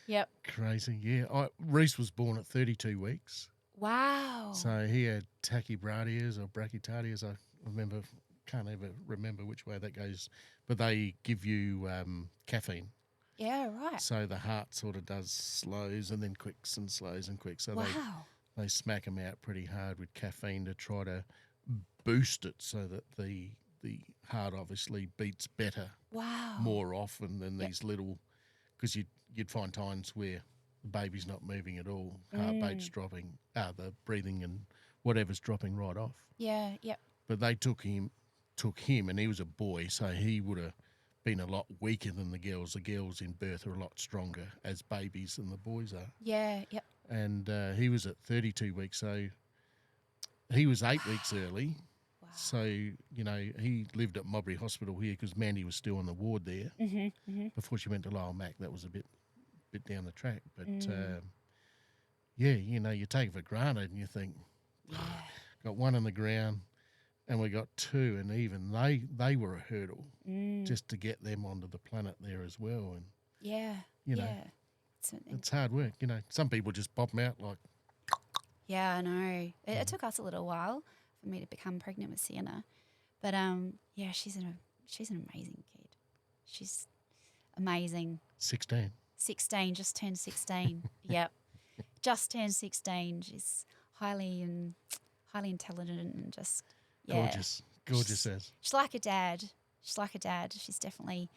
Yep. Crazy, yeah. Reese was born at 32 weeks. Wow. So he had tachybradias or brachycardias. I can't ever remember which way that goes, but they give you caffeine. Yeah, right. So the heart sort of does slows and then quicks and slows and quicks. So wow. they smack them out pretty hard with caffeine to try to boost it so that the heart obviously beats better. Wow. More often than these little, because you'd find times where the baby's not moving at all, heartbeat's dropping, the breathing and whatever's dropping right off. Yeah, yep. But they took him, and he was a boy, so he would have been a lot weaker than the girls. The girls in birth are a lot stronger as babies than the boys are. Yeah, yep. And he was at 32 weeks, so he was 8 weeks early. Wow. So, he lived at Mowbray Hospital here because Mandy was still on the ward there before she went to Lowell Mac. That was a bit down the track. But, you take it for granted and you think, got one on the ground and we got two, and even they were a hurdle just to get them onto the planet there as well. And, it's hard work. Some people just pop them out like. Yeah, I know. It took us a little while for me to become pregnant with Sienna. But, she's an amazing kid. She's amazing. 16, just turned 16. Yep. Just turned 16. She's highly intelligent and just, gorgeous as. She's like a dad. She's definitely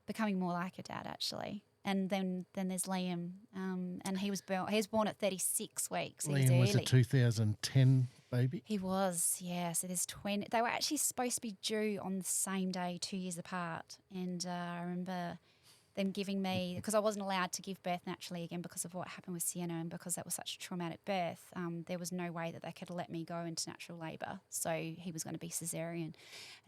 becoming more like her dad, actually. And then there's Liam, and he was born at 36 weeks. Liam was a 2010 baby. He was, yeah. So there's 20. They were actually supposed to be due on the same day, 2 years apart. And I remember them giving me, because I wasn't allowed to give birth naturally again because of what happened with Sienna, and because that was such a traumatic birth, there was no way that they could let me go into natural labour. So he was going to be caesarean. And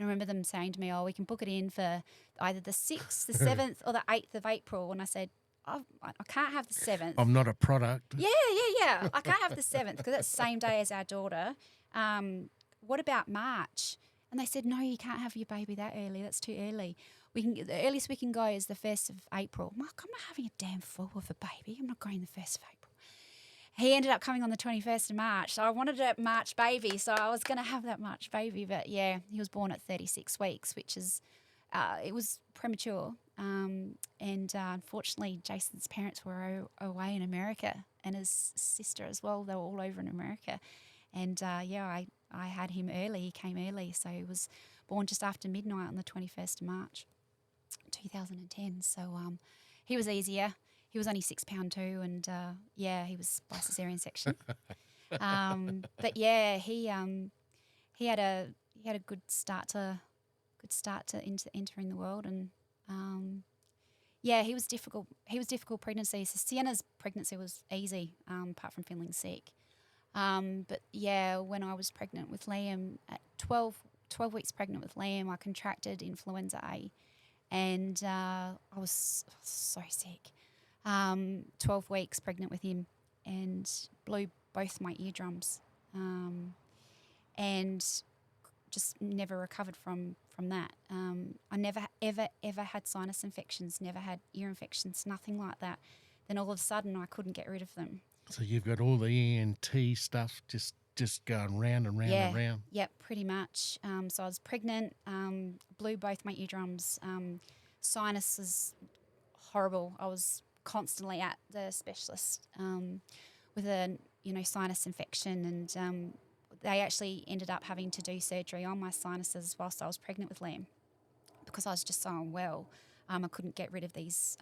I remember them saying to me, oh, we can book it in for either the 6th, the 7th or the 8th of April. And I said, I can't have the 7th. I'm not a product. Yeah. I can't have the 7th because that's the same day as our daughter. What about March? And they said, no, you can't have your baby that early. That's too early. The earliest we can go is the 1st of April. I'm like, I'm not having a damn fool of a baby. I'm not going the 1st of April. He ended up coming on the 21st of March. So I wanted a March baby. So I was going to have that March baby. But, yeah, he was born at 36 weeks, which is, it was premature. And unfortunately, Jason's parents were away in America, and his sister as well. They were all over in America. And, I had him early. He came early. So he was born just after midnight on the 21st of March, 2010. So he was easier. He was only 6 pound too, and he was by caesarean section. But yeah, he had a good start to entering the world, and he was difficult. He was difficult pregnancy. So Sienna's pregnancy was easy, apart from feeling sick. But yeah, when I was pregnant with Liam at 12 weeks pregnant with Liam, I contracted influenza A, and I was so sick. 12 weeks pregnant with him, and blew both my eardrums, and just never recovered from that. I never, ever had sinus infections, never had ear infections, nothing like that. Then all of a sudden I couldn't get rid of them. So you've got all the ENT stuff just going round and round and round. Yep, pretty much. So I was pregnant, blew both my eardrums, sinus was horrible. I was constantly at the specialist with a sinus infection, and they actually ended up having to do surgery on my sinuses whilst I was pregnant with Liam because I was just so unwell. I couldn't get rid of these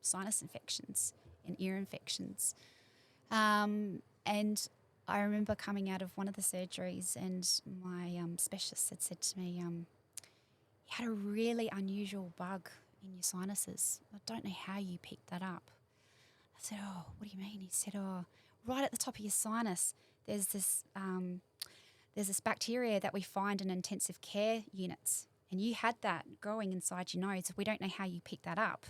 sinus infections and ear infections. And I remember coming out of one of the surgeries, and my specialist had said to me, "You had a really unusual bug in your sinuses. I don't know how you picked that up." I said, "Oh, what do you mean?" He said, "Oh, right at the top of your sinus, there's this bacteria that we find in intensive care units, and you had that growing inside your nose. We don't know how you picked that up."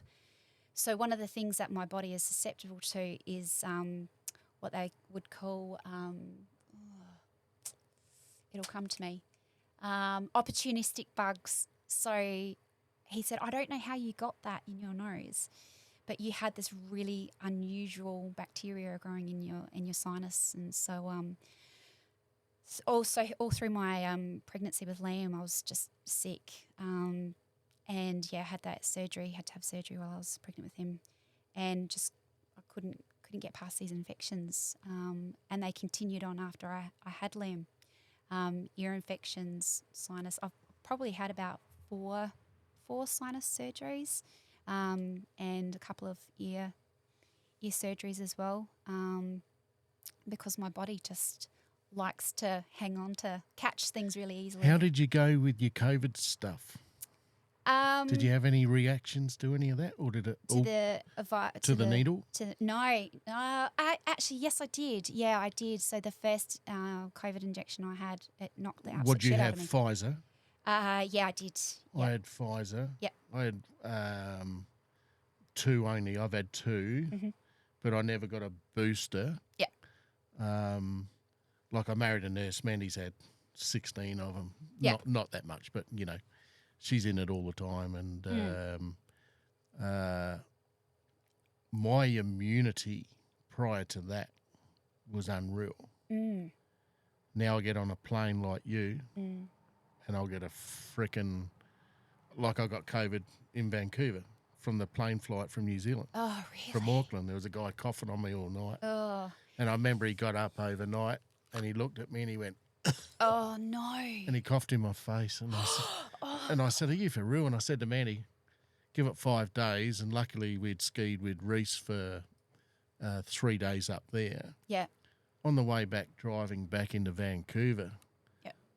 So one of the things that my body is susceptible to is what they would call, it'll come to me, opportunistic bugs. So he said, "I don't know how you got that in your nose, but you had this really unusual bacteria growing in your sinus." And so also all through my pregnancy with Liam, I was just sick. And yeah, had that surgery, had to have surgery while I was pregnant with him, and just I couldn't get past these infections, and they continued on after I had Liam. Ear infections, sinus. I've probably had about four sinus surgeries, and a couple of ear surgeries as well, because my body just likes to hang on to catch things really easily. How did you go with your COVID stuff? Did you have any reactions to any of that, or did it to the needle? Actually, yes, I did. Yeah, I did. So the first COVID injection I had, it knocked the absolute What did you shit have? out of me. Pfizer. Yeah, I did. I had Pfizer. Yep. I had two only. I've had two, but I never got a booster. Yeah. Like I married a nurse. Mandy's had 16 of them. Yeah. Not that much, but she's in it all the time, and my immunity prior to that was unreal. Now I get on a plane like you, and I'll get a frickin' like I got COVID in Vancouver from the plane flight from New Zealand. Oh, really? From Auckland. There was a guy coughing on me all night. Oh. And I remember he got up overnight and he looked at me and he went, "Oh, no." and he coughed in my face. And I said, "Are you for real?" And I said to Manny, "Give it 5 days." And luckily we'd skied with Reese for 3 days up there. Yeah. On the way back, driving back into Vancouver,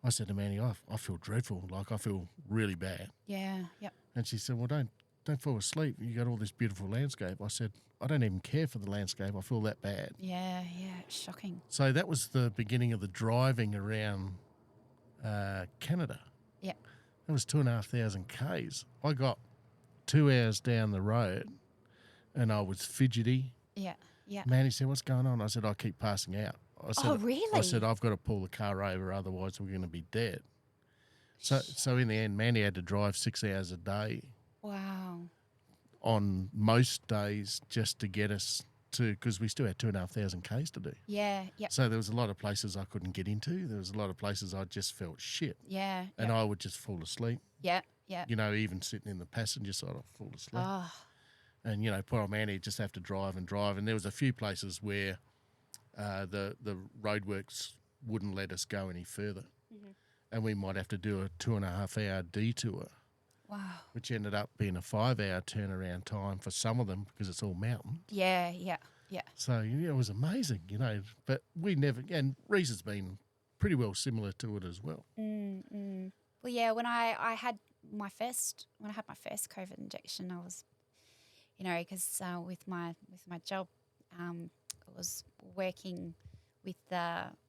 I said to Manny, I feel dreadful. Like I feel really bad. Yeah. Yep. And she said, "Well, don't fall asleep. You got all this beautiful landscape." I said, "I don't even care for the landscape. I feel that bad." Yeah. It's shocking. So that was the beginning of the driving around Canada. Yeah. That was 2,500 Ks. I got 2 hours down the road and I was fidgety. Yeah. Yeah. Manny said, "What's going on?" I said, "I keep passing out." I said, Oh, really? I said, "I've got to pull the car over, otherwise we're going to be dead." So in the end, Manny had to drive 6 hours a day Wow. on most days just to get us to, because we still had 2,500 Ks to do. Yeah. Yep. So there was a lot of places I couldn't get into. There was a lot of places I just felt shit. Yeah. And I would just fall asleep. Yeah. Yeah. Even sitting in the passenger side, I'd fall asleep. Oh. And, poor old Manny just have to drive and drive. And there was a few places where the roadworks wouldn't let us go any further. And we might have to do a 2.5-hour detour. Wow. Which ended up being a 5-hour turnaround time for some of them because it's all mountain. Yeah. So, it was amazing, But we never, and Reese has been pretty well similar to it as well. Well, yeah, when I had my first COVID injection, I was, because with my job, I was working with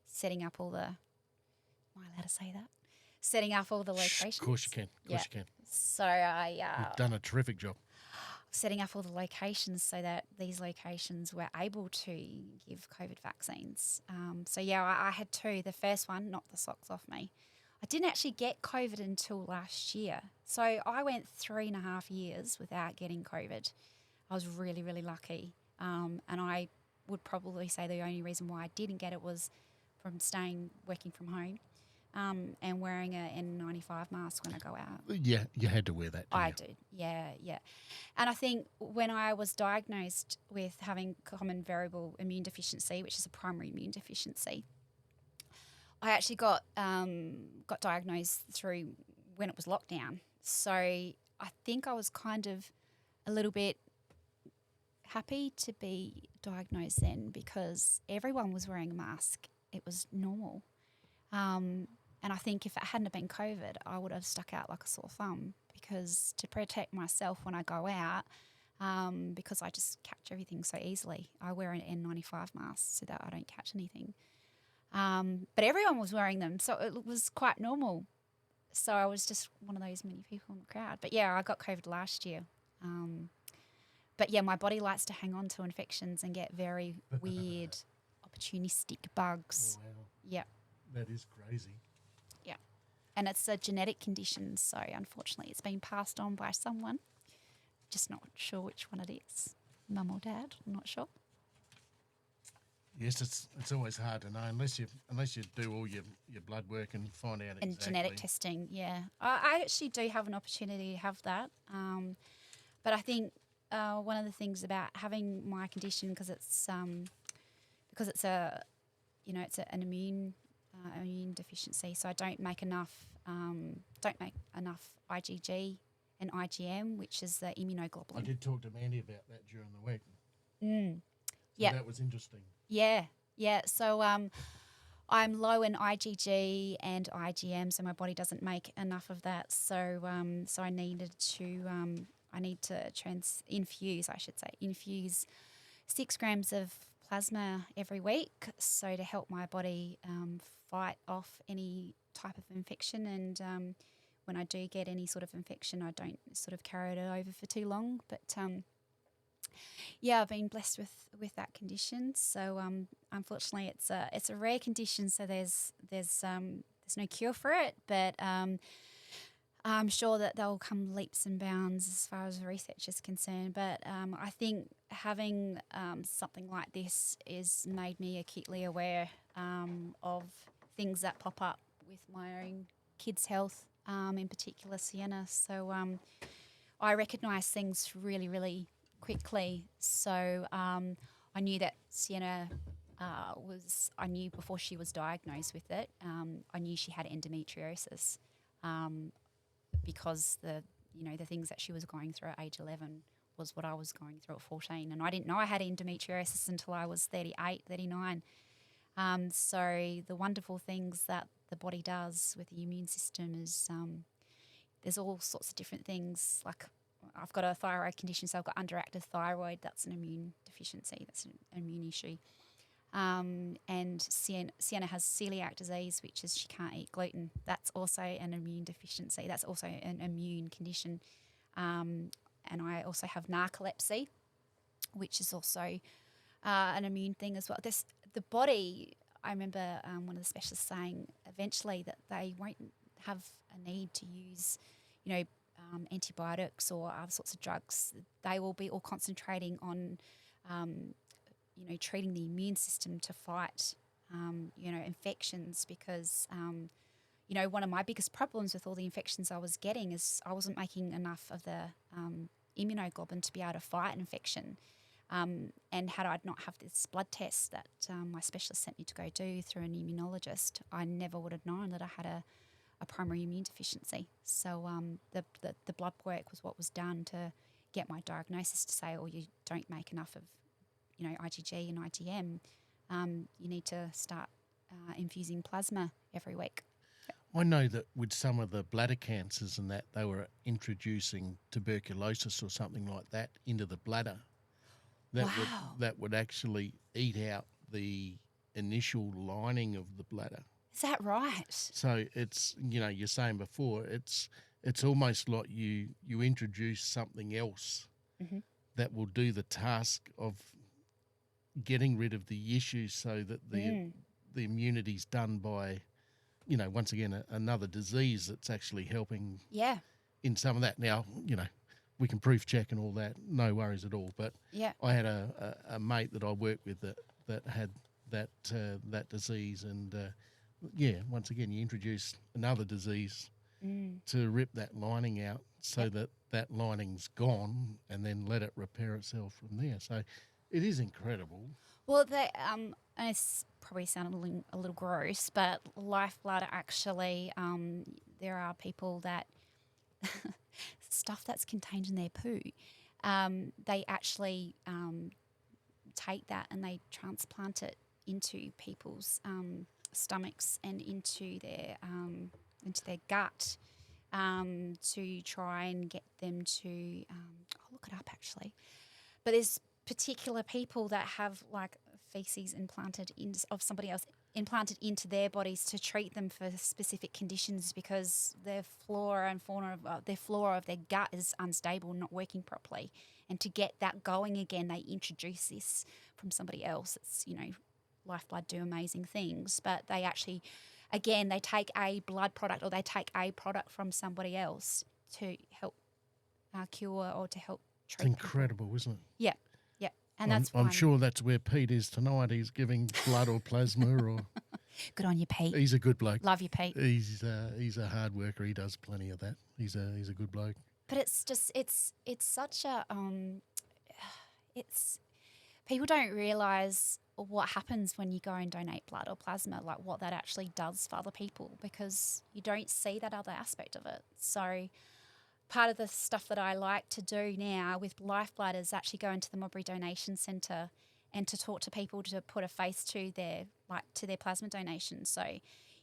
setting up all the. Am I allowed to say that? Setting up all the locations. Of course you can. Of course you can. So I You've done a terrific job. Setting up all the locations so that these locations were able to give COVID vaccines. So yeah, I had 2. The first one knocked the socks off me. I didn't actually get COVID until last year. So I went 3.5 years without getting COVID. I was really, really lucky. And I would probably say the only reason why I didn't get it was from working from home. and wearing a N95 mask when I go out. Yeah, you had to wear that, didn't I you? do, yeah. And I think when I was diagnosed with having common variable immune deficiency, which is a primary immune deficiency, I actually got diagnosed through when it was lockdown. So I think I was kind of a little bit happy to be diagnosed then because everyone was wearing a mask. It was normal. And I think if it hadn't have been COVID, I would have stuck out like a sore thumb because to protect myself when I go out, because I just catch everything so easily, I wear an N95 mask so that I don't catch anything. But everyone was wearing them, so it was quite normal. So I was just one of those many people in the crowd. But yeah, I got COVID last year. But yeah, my body likes to hang on to infections and get very weird, opportunistic bugs. Oh, wow. Yeah. That is crazy. Yeah. And it's a genetic condition, so unfortunately it's been passed on by someone. Just not sure which one it is. Mum or dad, I'm not sure. Yes, it's always hard to know unless you do all your blood work and find out And exactly. genetic testing, yeah. I actually do have an opportunity to have that. But I think one of the things about having my condition, because it's a, an immune deficiency, so I don't make enough IgG and IgM, which is the immunoglobulin. I did talk to Mandy about that during the week. So Yeah, that was interesting. Yeah. So I'm low in IgG and IgM, so my body doesn't make enough of that. So I need to infuse 6 grams of plasma every week, so to help my body fight off any type of infection. And when I do get any sort of infection, I don't sort of carry it over for too long. But yeah, I've been blessed with that condition. So unfortunately, it's a rare condition. So there's no cure for it, but I'm sure that they'll come leaps and bounds as far as research is concerned. But I think having something like this is made me acutely aware of things that pop up with my own kids' health, in particular Sienna. So I recognise things really, really quickly. So I knew that Sienna I knew before she was diagnosed with it, I knew she had endometriosis. Because the things that she was going through at age 11 was what I was going through at 14. And I didn't know I had endometriosis until I was 38, 39. So the wonderful things that the body does with the immune system is there's all sorts of different things. Like I've got a thyroid condition, so I've got underactive thyroid. That's an immune deficiency. That's an immune issue. And Sienna has celiac disease, which is she can't eat gluten. That's also an immune deficiency. That's also an immune condition. And I also have narcolepsy, which is also an immune thing as well. The body, I remember one of the specialists saying eventually that they won't have a need to use, antibiotics or other sorts of drugs. They will be all concentrating on treating the immune system to fight, infections because, one of my biggest problems with all the infections I was getting is I wasn't making enough of the immunoglobulin to be able to fight infection. And had I not have this blood test that my specialist sent me to go do through an immunologist, I never would have known that I had a primary immune deficiency. So the blood work was what was done to get my diagnosis to say, you don't make enough of IgG and IgM, you need to start infusing plasma every week. I know that with some of the bladder cancers and that, they were introducing tuberculosis or something like that into the bladder. That would actually eat out the initial lining of the bladder. Is that right? So it's, you're saying before, it's almost like you introduce something else that will do the task of getting rid of the issues, so that the immunity's done by, once again, another disease that's actually helping in some of that. Now, we can proof check and all that, no worries at all. But I had a mate that I worked with that had that disease, and once again, you introduce another disease to rip that lining out so Yep. that that lining's gone and then let it repair itself from there. So it is incredible. Well, and it's probably sounded a little gross, but lifeblood actually, there are people that stuff that's contained in their poo, they actually take that and they transplant it into people's stomachs and into their gut to try and get them to. I'll look it up actually, but there's particular people that have like feces implanted in of somebody else implanted into their bodies to treat them for specific conditions because their flora and fauna their flora of their gut is unstable, not working properly, and to get that going again they introduce this from somebody else. It's lifeblood do amazing things, but they actually again they take a blood product or they take a product from somebody else to help cure or to help treat It's incredible, people. isn't it? Yeah, yeah, and that's I'm one. sure that's where Pete is tonight. He's giving blood or plasma, or Good on you, Pete. he's a good bloke. Love you, Pete. He's a hard worker. He does plenty of that. He's a good bloke. But it's just it's such a it's people don't realize what happens when you go and donate blood or plasma, like what that actually does for other people, because you don't see that other aspect of it. So part of the stuff that I like to do now with Lifeblood is actually go into the Mowbray Donation Centre and to talk to people to put a face to their plasma donation. So,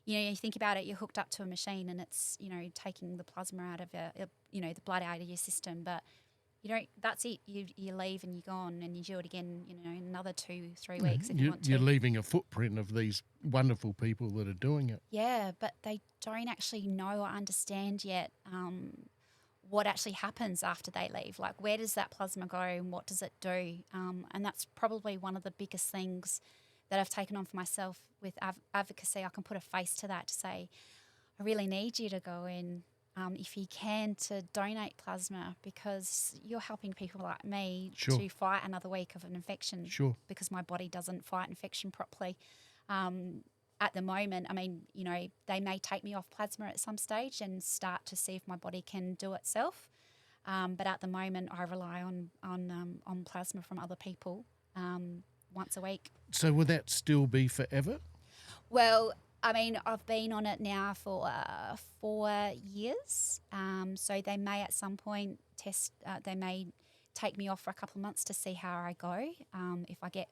you think about it, you're hooked up to a machine and it's, taking the plasma out of the blood out of your system, but you don't. That's it. You leave and you're gone, and you do it again. In another 2-3 weeks if you want to. You're leaving a footprint of these wonderful people that are doing it. Yeah, but they don't actually know or understand yet what actually happens after they leave. Like, where does that plasma go and what does it do? And that's probably one of the biggest things that I've taken on for myself with advocacy. I can put a face to that to say, I really need you to go in, if you can, to donate plasma, because you're helping people like me to fight another week of an infection. Sure. Because my body doesn't fight infection properly. At the moment, they may take me off plasma at some stage and start to see if my body can do itself. But at the moment, I rely on plasma from other people once a week. So will that still be forever? Well, I've been on it now for 4 years. So they may at some point they may take me off for a couple of months to see how I go. If I get,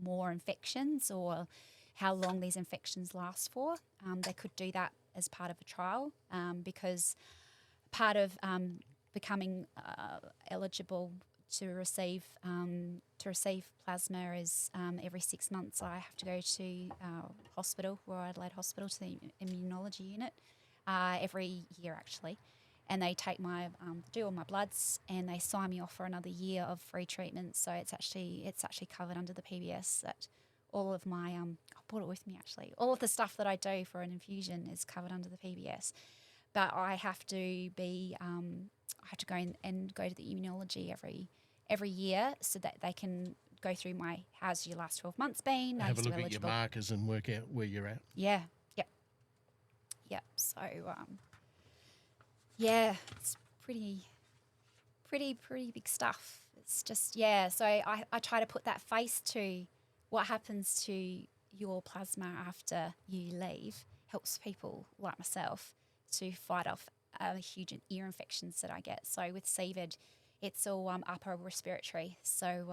more infections or how long these infections last for. They could do that as part of a trial because part of becoming eligible to receive plasma is every 6 months I have to go to hospital, Royal Adelaide Hospital, to the immunology unit every year actually, and they take do all my bloods and they sign me off for another year of free treatment. So it's actually covered under the PBS. That all of my I brought it with me actually. All of the stuff that I do for an infusion is covered under the PBS, but I have to be I have to go and go to the immunology every year so that they can go through how's your last 12 months been. Have a look at your markers and work out where you're at. Yeah. Yep. So yeah, it's pretty big stuff. It's just so I try to put that face to what happens to your plasma after you leave. Helps people like myself to fight off huge ear infections that I get. So with CVID, it's all upper respiratory. So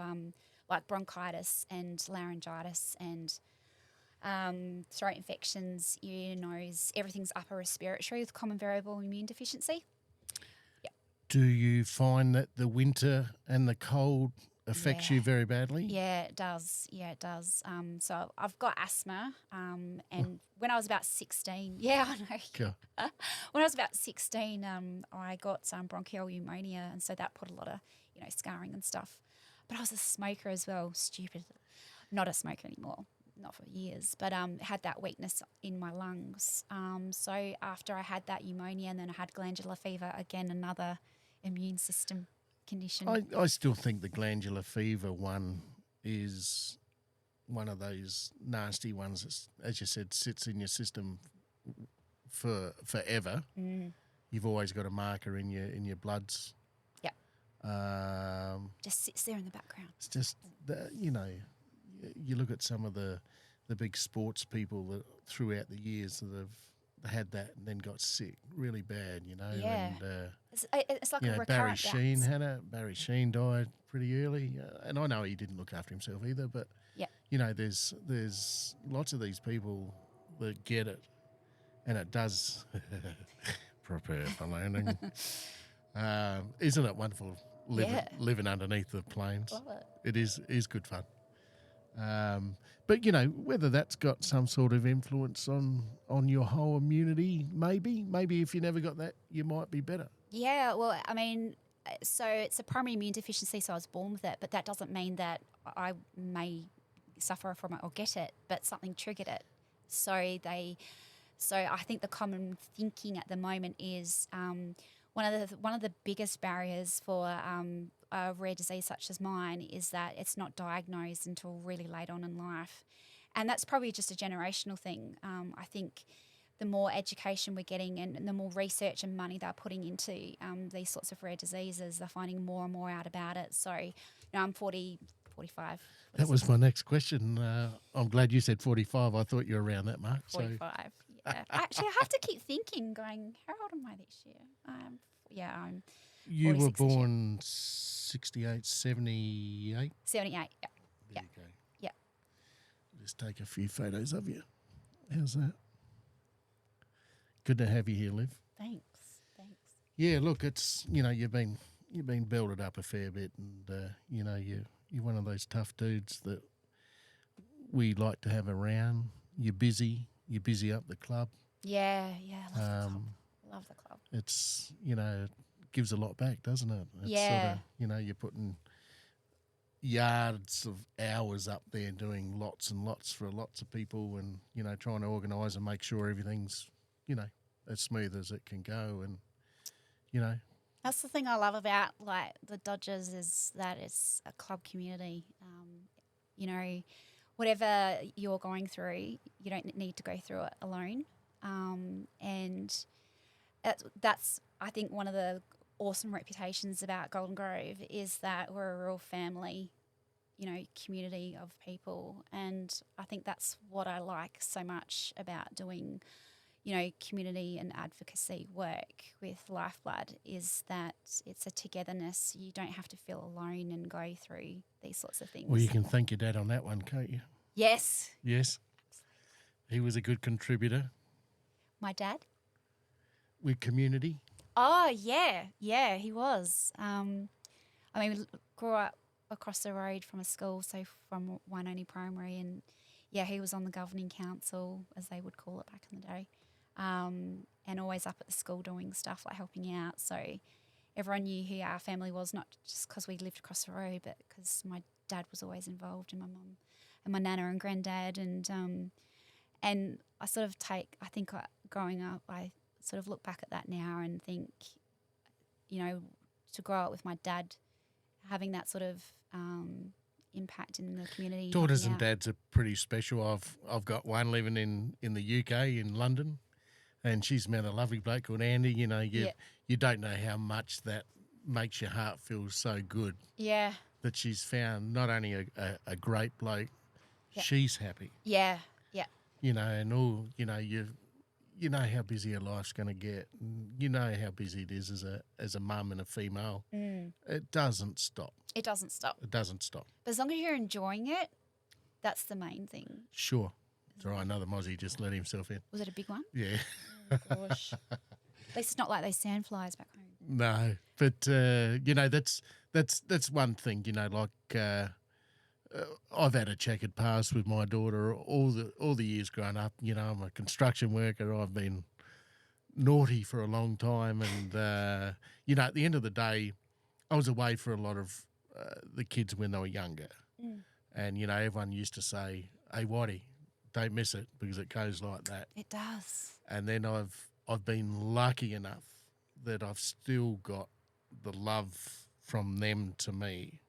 like bronchitis and laryngitis and throat infections, ear, nose, everything's upper respiratory with common variable immune deficiency. Yeah. Do you find that the winter and the cold affects you very badly? Yeah, it does. So I've got asthma, and when I was about 16, I know. Sure. When I was about 16, I got some bronchial pneumonia, and so that put a lot of, scarring and stuff. But I was a smoker as well. Stupid. Not a smoker anymore. Not for years, but had that weakness in my lungs. So after I had that pneumonia and then I had glandular fever, again, another immune system condition. I still think the glandular fever one is one of those nasty ones that, as you said, sits in your system for forever. You've always got a marker in your bloods. Yep. Just sits there in the background. It's just you look at some of the big sports people that throughout the years that have had that and then got sick really bad, Yeah. And It's like a recurrent Barry bout. Sheen had it. Barry Sheen died pretty early, and I know he didn't look after himself either. But there's lots of these people that get it, and it does prepare for landing. Isn't it wonderful living underneath the planes? Love it. It is good fun. But whether that's got some sort of influence on your whole immunity, maybe if you never got that, you might be better. Yeah, well, I mean, so it's a primary immune deficiency, so I was born with it, but that doesn't mean that I may suffer from it or get it, but something triggered it. So I think the common thinking at the moment is one of the biggest barriers for a rare disease such as mine is that it's not diagnosed until really late on in life, and that's probably just a generational thing. I think the more education we're getting and the more research and money they're putting into these sorts of rare diseases, they're finding more and more out about it. So, I'm 45. That was my next question. I'm glad you said 45. I thought you were around that mark. 45, so. Yeah. Actually, I have to keep thinking, going, how old am I this year? I'm You were born 68, 78? 78, yeah. There you go. Yeah. Just take a few photos of you. How's that? Good to have you here, Liv. Thanks. Yeah, look, it's you've been belted up a fair bit, and you're one of those tough dudes that we like to have around. You're busy up the club. Yeah, love the club. It's it gives a lot back, doesn't it? It's yeah. Sort of, you're putting yards of hours up there doing lots and lots for lots of people, and trying to organise and make sure everything's as smooth as it can go, and that's the thing I love about like the Dodgers is that it's a club community. Whatever you're going through, you don't need to go through it alone, and that's I think one of the awesome reputations about Golden Grove is that we're a real family, community of people, and I think that's what I like so much about doing community and advocacy work with Lifeblood is that it's a togetherness. You don't have to feel alone and go through these sorts of things. Well, you can thank your dad on that one, can't you? Yes. Yes. He was a good contributor. My dad? With community? Oh, yeah, he was. We grew up across the road from a school, so from Wainoni Primary, and he was on the governing council, as they would call it back in the day. And always up at the school doing stuff like helping out. So everyone knew who our family was, not just because we lived across the road, but because my dad was always involved, and my mum and my nana and granddad. And I sort of growing up, I sort of look back at that now and think, to grow up with my dad having that sort of impact in the community. Daughters and dads are pretty special. I've got one living in the UK, in London, and she's met a lovely bloke called Andy. You don't know how much that makes your heart feel so good. Yeah. That she's found not only a great bloke, she's happy. Yeah. And all you know how busy her life's going to get. You know how busy it is as a mum and a female. It doesn't stop. It doesn't stop. But as long as you're enjoying it, that's the main thing. Sure. It's all right, another Mozzie just let himself in. Was it a big one? Yeah. Oh, gosh. At least it's not like those sandflies back home. No, but that's one thing. I've had a checkered past with my daughter all the years growing up. I'm a construction worker. I've been naughty for a long time, and at the end of the day, I was away for a lot of the kids when they were younger, and everyone used to say, "Hey, Waddy, don't miss it because it goes like that." It does. And then I've been lucky enough that I've still got the love from them to me,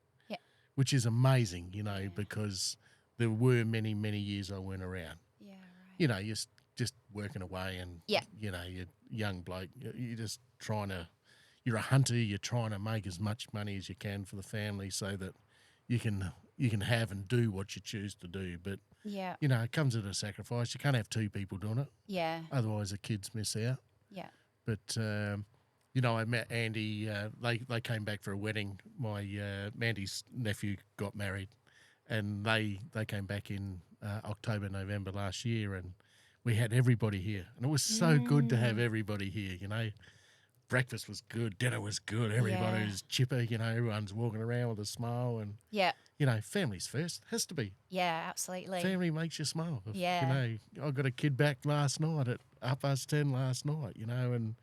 which is amazing, because there were many, many years I weren't around. Yeah, right. You know, you're just working away and, Yeah. you know, you're a young bloke. You're just trying to, you're a hunter. You're trying to make as much money as you can for the family so that you can have and do what you choose to do. But, Yeah. you know, it comes at a sacrifice. You can't have two people doing it. Yeah. Otherwise the kids miss out. Yeah. But, you know, I met Andy. They came back for a wedding. My Mandy's nephew got married, and they came back in October, November last year, and we had everybody here. And it was so good to have everybody here, you know. Breakfast was good, dinner was good, everybody was chipper, you know, everyone's walking around with a smile, and, Yeah. you know, family's first, has to be. Yeah, absolutely. Family makes you smile. Yeah. You know, I got a kid back last night at 10:30 last night, you know, and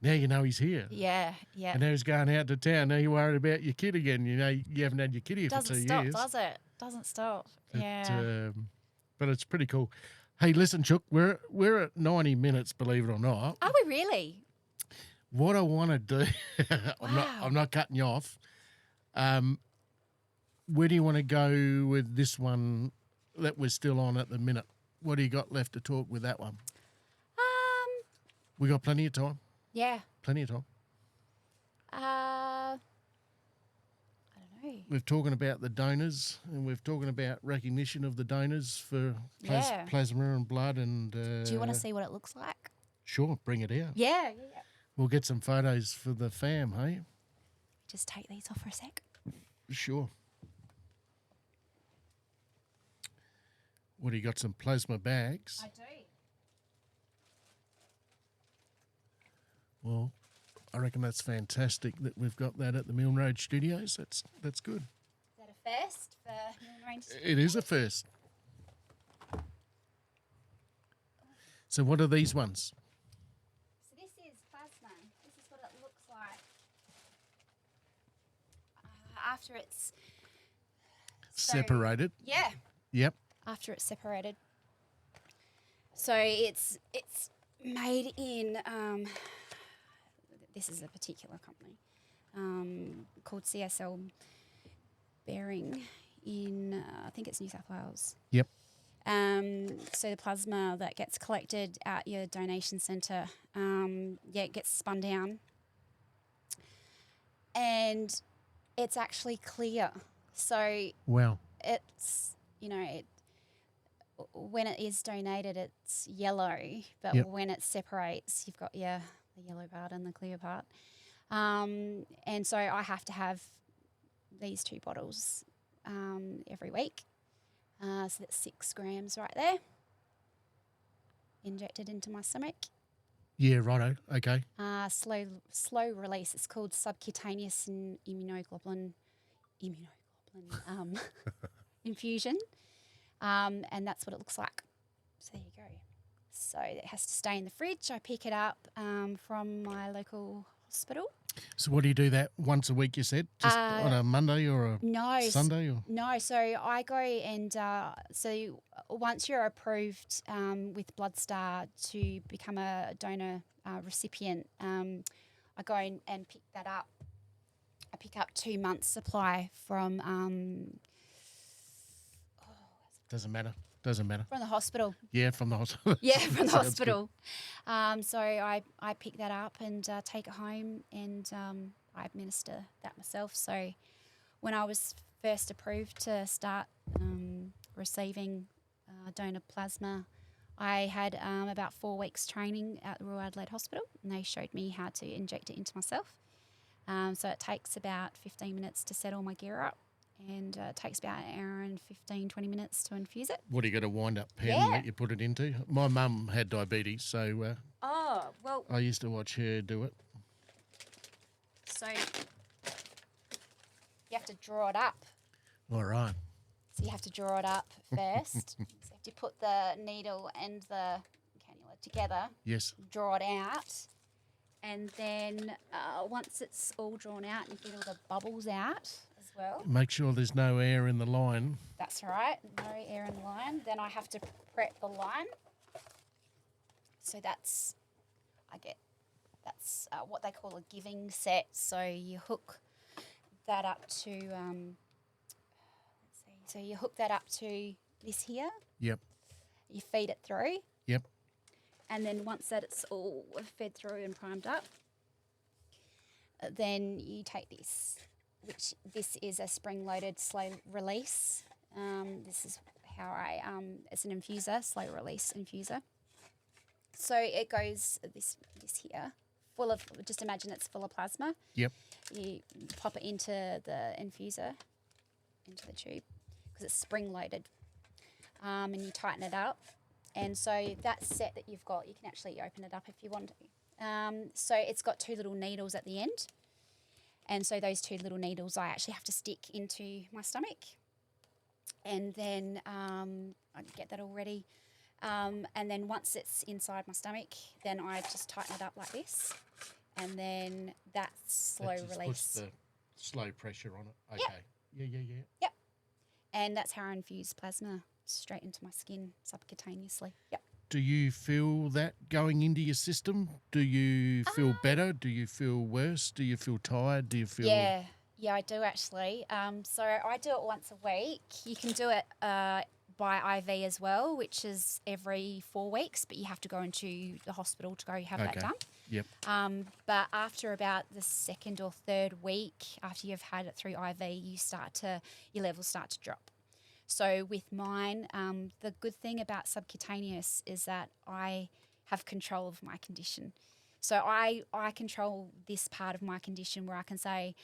now you know he's here. Yeah, yeah. And now he's going out to town. Now you're worried about your kid again. You know, you haven't had your kid here for 2 Doesn't years. stop, does it? Doesn't stop. But it's pretty cool. Hey, listen, Chook, we're at 90 minutes, believe it or not. Are we really? What I want to do, Wow. I'm not cutting you off. Where do you want to go with this one that we're still on at the minute? What do you got left to talk with that one? We got plenty of time. Yeah. Plenty of time. I don't know. We're talking about the donors, and we're talking about recognition of the donors for plasma and blood. And Do you want to see what it looks like? Sure, bring it out. Yeah. We'll get some photos for the fam, hey? Just take these off for a sec. Sure. What, do you got some plasma bags? I do. Well, I reckon that's fantastic that we've got that at the Milne Road Studios. That's good. Is that a first for Milne Range? It is a first. So what are these ones? So this is plasma. This is what it looks like after it's Separated. Yeah. Yep. After it's separated. So it's made in this is a particular company called CSL Bearing in I think it's New South Wales. Yep. So the plasma that gets collected at your donation centre, it gets spun down, and it's actually clear. So Wow. it's when it is donated, it's yellow, but when it separates, you've got the yellow part and the clear part. And so I have to have these 2 bottles every week. So that's 6 grams right there, injected into my stomach. Yeah, righto. Okay. Slow release. It's called subcutaneous immunoglobulin infusion. And that's what it looks like. So there you go. So it has to stay in the fridge. I pick it up from my local hospital. So what do you do that once a week, you said? Just on a Monday or a Sunday? Or? No, so I go and so once you're approved with Bloodstar to become a donor recipient, I go and pick that up. I pick up 2 months' supply from Doesn't matter. from the hospital. Yeah, from the hospital. Yeah, from the hospital. So I pick that up and take it home, and I administer that myself. So when I was first approved to start receiving donor plasma, I had about 4 weeks training at the Royal Adelaide Hospital, and they showed me how to inject it into myself. So it takes about 15 minutes to set all my gear up. And it takes about an hour and 15, 20 minutes to infuse it. What, do you got a wind-up pen that you put it into? My mum had diabetes, so I used to watch her do it. So you have to draw it up. All right. So you have to draw it up first. So you have to put the needle and the cannula together. Yes. Draw it out. And then once it's all drawn out, you get all the bubbles out as well. Make sure there's no air in the line. That's right, no air in the line. Then I have to prep the line. So that's what they call a giving set. So you hook that up to, So you hook that up to this here. Yep. You feed it through. Yep. And then once that it's all fed through and primed up, then you take this, which this is a spring-loaded slow release. This is how it's an infuser, slow release infuser. So it goes this here, full of, just imagine it's full of plasma. Yep. You pop it into the infuser, into the tube, because it's spring-loaded. And you tighten it up. And so that set that you've got, you can actually open it up if you want to. So it's got 2 little needles at the end. And so those 2 little needles I actually have to stick into my stomach. And then I get that all ready. And then once it's inside my stomach, then I just tighten it up like this. And then that's slow That just release. puts the slow pressure on it. Okay. Yep. Yeah. Yep. And that's how I infuse plasma straight into my skin subcutaneously. Yep. Do you feel that going into your system? Do you feel better? Do you feel worse? Do you feel tired? Do you feel... Yeah, I do actually. So I do it once a week. You can do it by IV as well, which is every 4 weeks, but you have to go into the hospital to go have that done. Yep. But after about the 2nd or 3rd week, after you've had it through IV, your levels start to drop. So with mine, the good thing about subcutaneous is that I have control of my condition. So I control this part of my condition where I can say,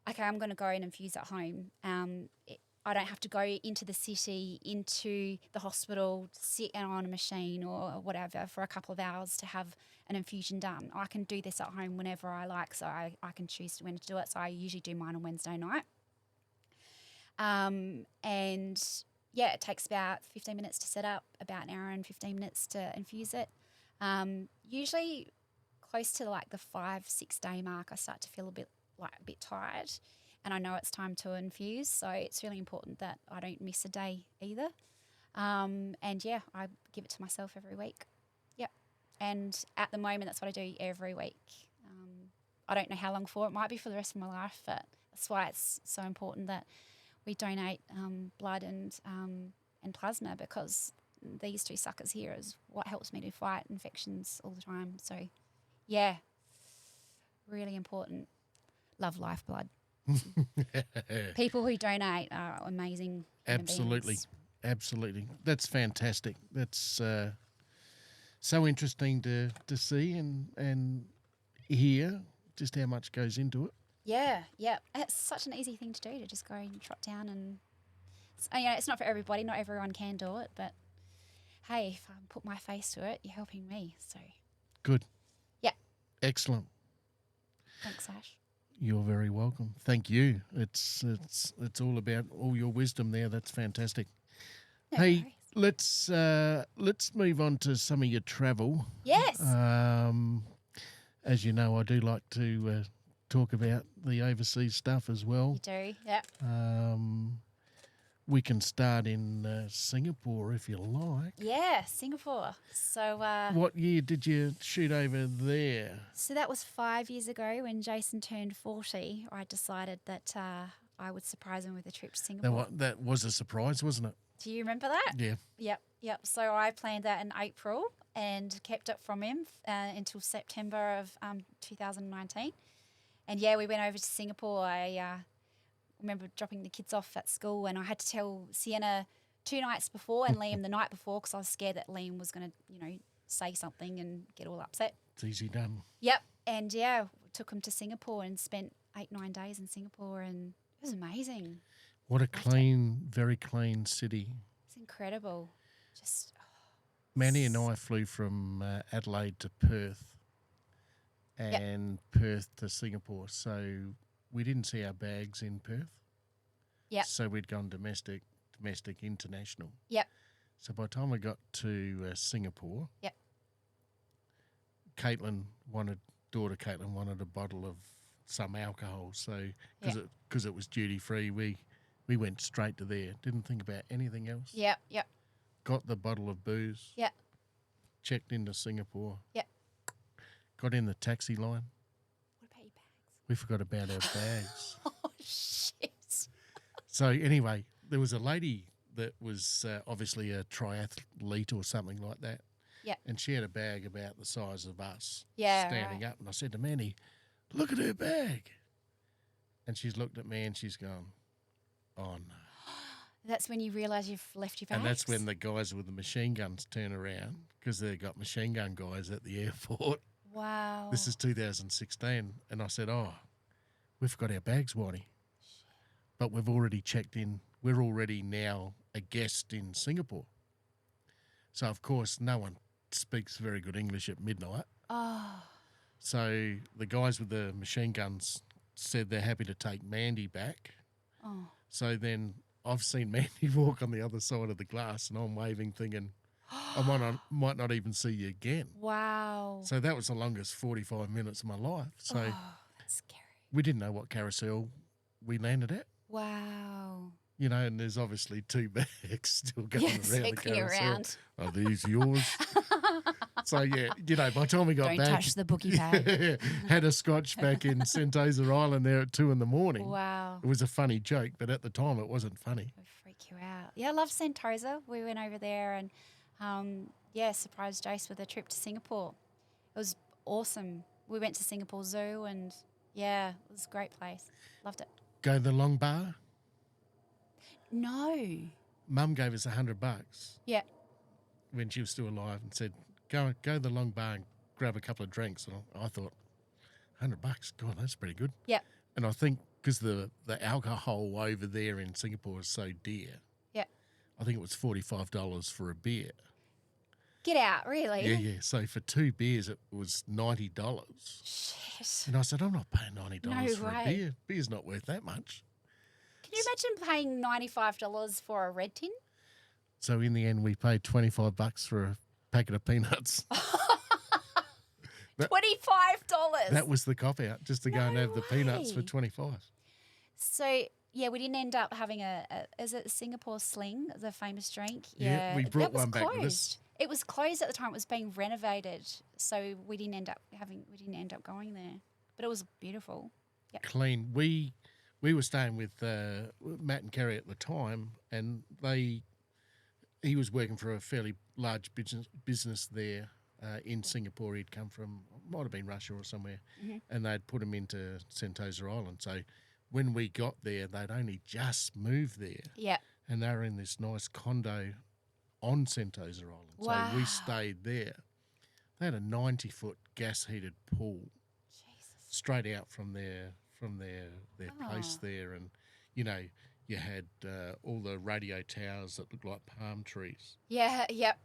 okay, I'm going to go and infuse at home. I don't have to go into the city, into the hospital, sit on a machine or whatever for a couple of hours to have an infusion done. I can do this at home whenever I like, so I can choose when to do it. So I usually do mine on Wednesday night. And yeah, it takes about 15 minutes to set up, about an hour and 15 minutes to infuse it. Usually close to like the 5-6 day mark, I start to feel a bit tired, and I know it's time to infuse. So it's really important that I don't miss a day either. And yeah, I give it to myself every week. Yep. And at the moment, that's what I do every week. I don't know how long for. It might be for the rest of my life, but that's why it's so important that we donate blood and plasma, because these 2 suckers here is what helps me to fight infections all the time. So, yeah, really important. Love lifeblood. People who donate are amazing. Absolutely. That's fantastic. That's so interesting to see and hear just how much goes into it. Yeah. It's such an easy thing to do, to just go and trot down and, it's not for everybody. Not everyone can do it, but hey, if I put my face to it, you're helping me. So good. Yeah. Excellent. Thanks, Ash. You're very welcome. Thank you. It's all about all your wisdom there. That's fantastic. No hey, worries. let's move on to some of your travel. Yes. As you know, I do like to talk about the overseas stuff as well. You do, yeah. We can start in Singapore if you like. Yeah, Singapore. So what year did you shoot over there? So that was 5 years ago when Jason turned 40. I decided that I would surprise him with a trip to Singapore. That was a surprise, wasn't it? Do you remember that? Yeah. Yep. So I planned that in April and kept it from him until September of 2019. And yeah, we went over to Singapore. I remember dropping the kids off at school, and I had to tell Sienna 2 nights before and Liam the night before, because I was scared that Liam was going to, say something and get all upset. It's easy done. Yep. And yeah, took him to Singapore and spent 8-9 days in Singapore, and it was amazing. What a very clean city. It's incredible. Just Manny and I flew from Adelaide to Perth and Perth to Singapore. So we didn't see our bags in Perth. Yep. So we'd gone domestic, international. Yep. So by the time we got to Singapore, Yep. daughter Caitlin wanted a bottle of some alcohol. So because it was duty free, we went straight to there. Didn't think about anything else. Yep. Got the bottle of booze. Yep. Checked into Singapore. Yep. Got in the taxi line. What about your bags? We forgot about our bags. Oh, shit. So anyway, there was a lady that was obviously a triathlete or something like that. Yeah. And she had a bag about the size of us Yeah, up. And I said to Manny, look at her bag. And she's looked at me and she's gone, oh, no. That's when you realise you've left your bags. And that's when the guys with the machine guns turn around because they've got machine gun guys at the airport. Wow. This is 2016. And I said, oh, we've got our bags, Whitey. But we've already checked in. We're already now a guest in Singapore. So, of course, no one speaks very good English at midnight. Oh. So the guys with the machine guns said they're happy to take Mandy back. Oh. So then I've seen Mandy walk on the other side of the glass and I'm waving thinking I might not even see you again. Wow. So that was the longest 45 minutes of my life. So that's scary. we didn't know what carousel we landed at. Wow. You know, and there's obviously 2 bags still going around the carousel. Around. Are these yours? So, yeah, you know, by the time we got Don't back... touch the bookie bag. had a scotch back in Sentosa Island there at 2 a.m. Wow. It was a funny joke, but at the time it wasn't funny. It would freak you out. Yeah, I love Sentosa. We went over there and, surprised Jace with a trip to Singapore. It was awesome. We went to Singapore Zoo and, yeah, it was a great place. Loved it. Go to the long bar. No. Mum gave us $100 Yeah. when she was still alive and said, go to the long bar and grab a couple of drinks. And I thought, $100, God, that's pretty good. Yeah. And I think because the alcohol over there in Singapore is so dear, Yeah. I think it was $45 for a beer. Get out, really? Yeah. So for 2 beers, it was $90. Shit. And I said, I'm not paying $90 No for way. a beer. Beer's not worth that much. Can you imagine paying $95 for a red tin? So in the end, we paid $25 for a packet of peanuts. $25. That was the cop out, just to go and have the peanuts for way. 25. So, yeah, we didn't end up having is it Singapore Sling, the famous drink? Yeah, we brought that was one back with us. closed. It was closed at the time. It was being renovated, so we didn't end up going there. But it was beautiful. Yep. Clean. We were staying with Matt and Kerry at the time, and he was working for a fairly large business there in Singapore. He'd come from, might have been Russia or somewhere, and they'd put him into Sentosa Island. So when we got there, they'd only just moved there. Yeah. And they were in this nice condo on Sentosa Island. Wow. So we stayed there. They had a 90-foot gas-heated pool Jesus. straight out from their place there. And, you know, you had all the radio towers that looked like palm trees. Yeah, yep.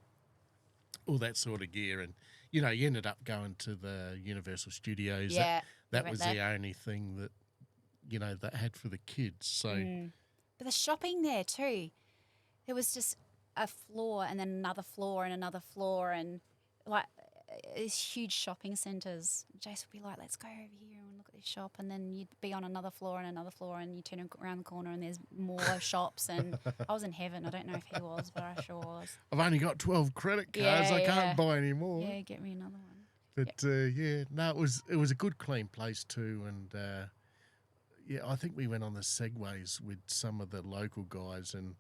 All that sort of gear. And, you know, you ended up going to the Universal Studios. Yeah. That was the only thing that, you know, that had for the kids. So... But the shopping there too, there was just a floor and then another floor and another floor and like these huge shopping centres. Jace would be like, let's go over here and look at this shop, and then you'd be on another floor and you turn around the corner and there's more shops, and I was in heaven. I don't know if he was, but I sure was. I've only got 12 credit cards. I can't buy any more. Yeah, get me another one. But no, it was a good clean place too, and yeah, I think we went on the segways with some of the local guys, and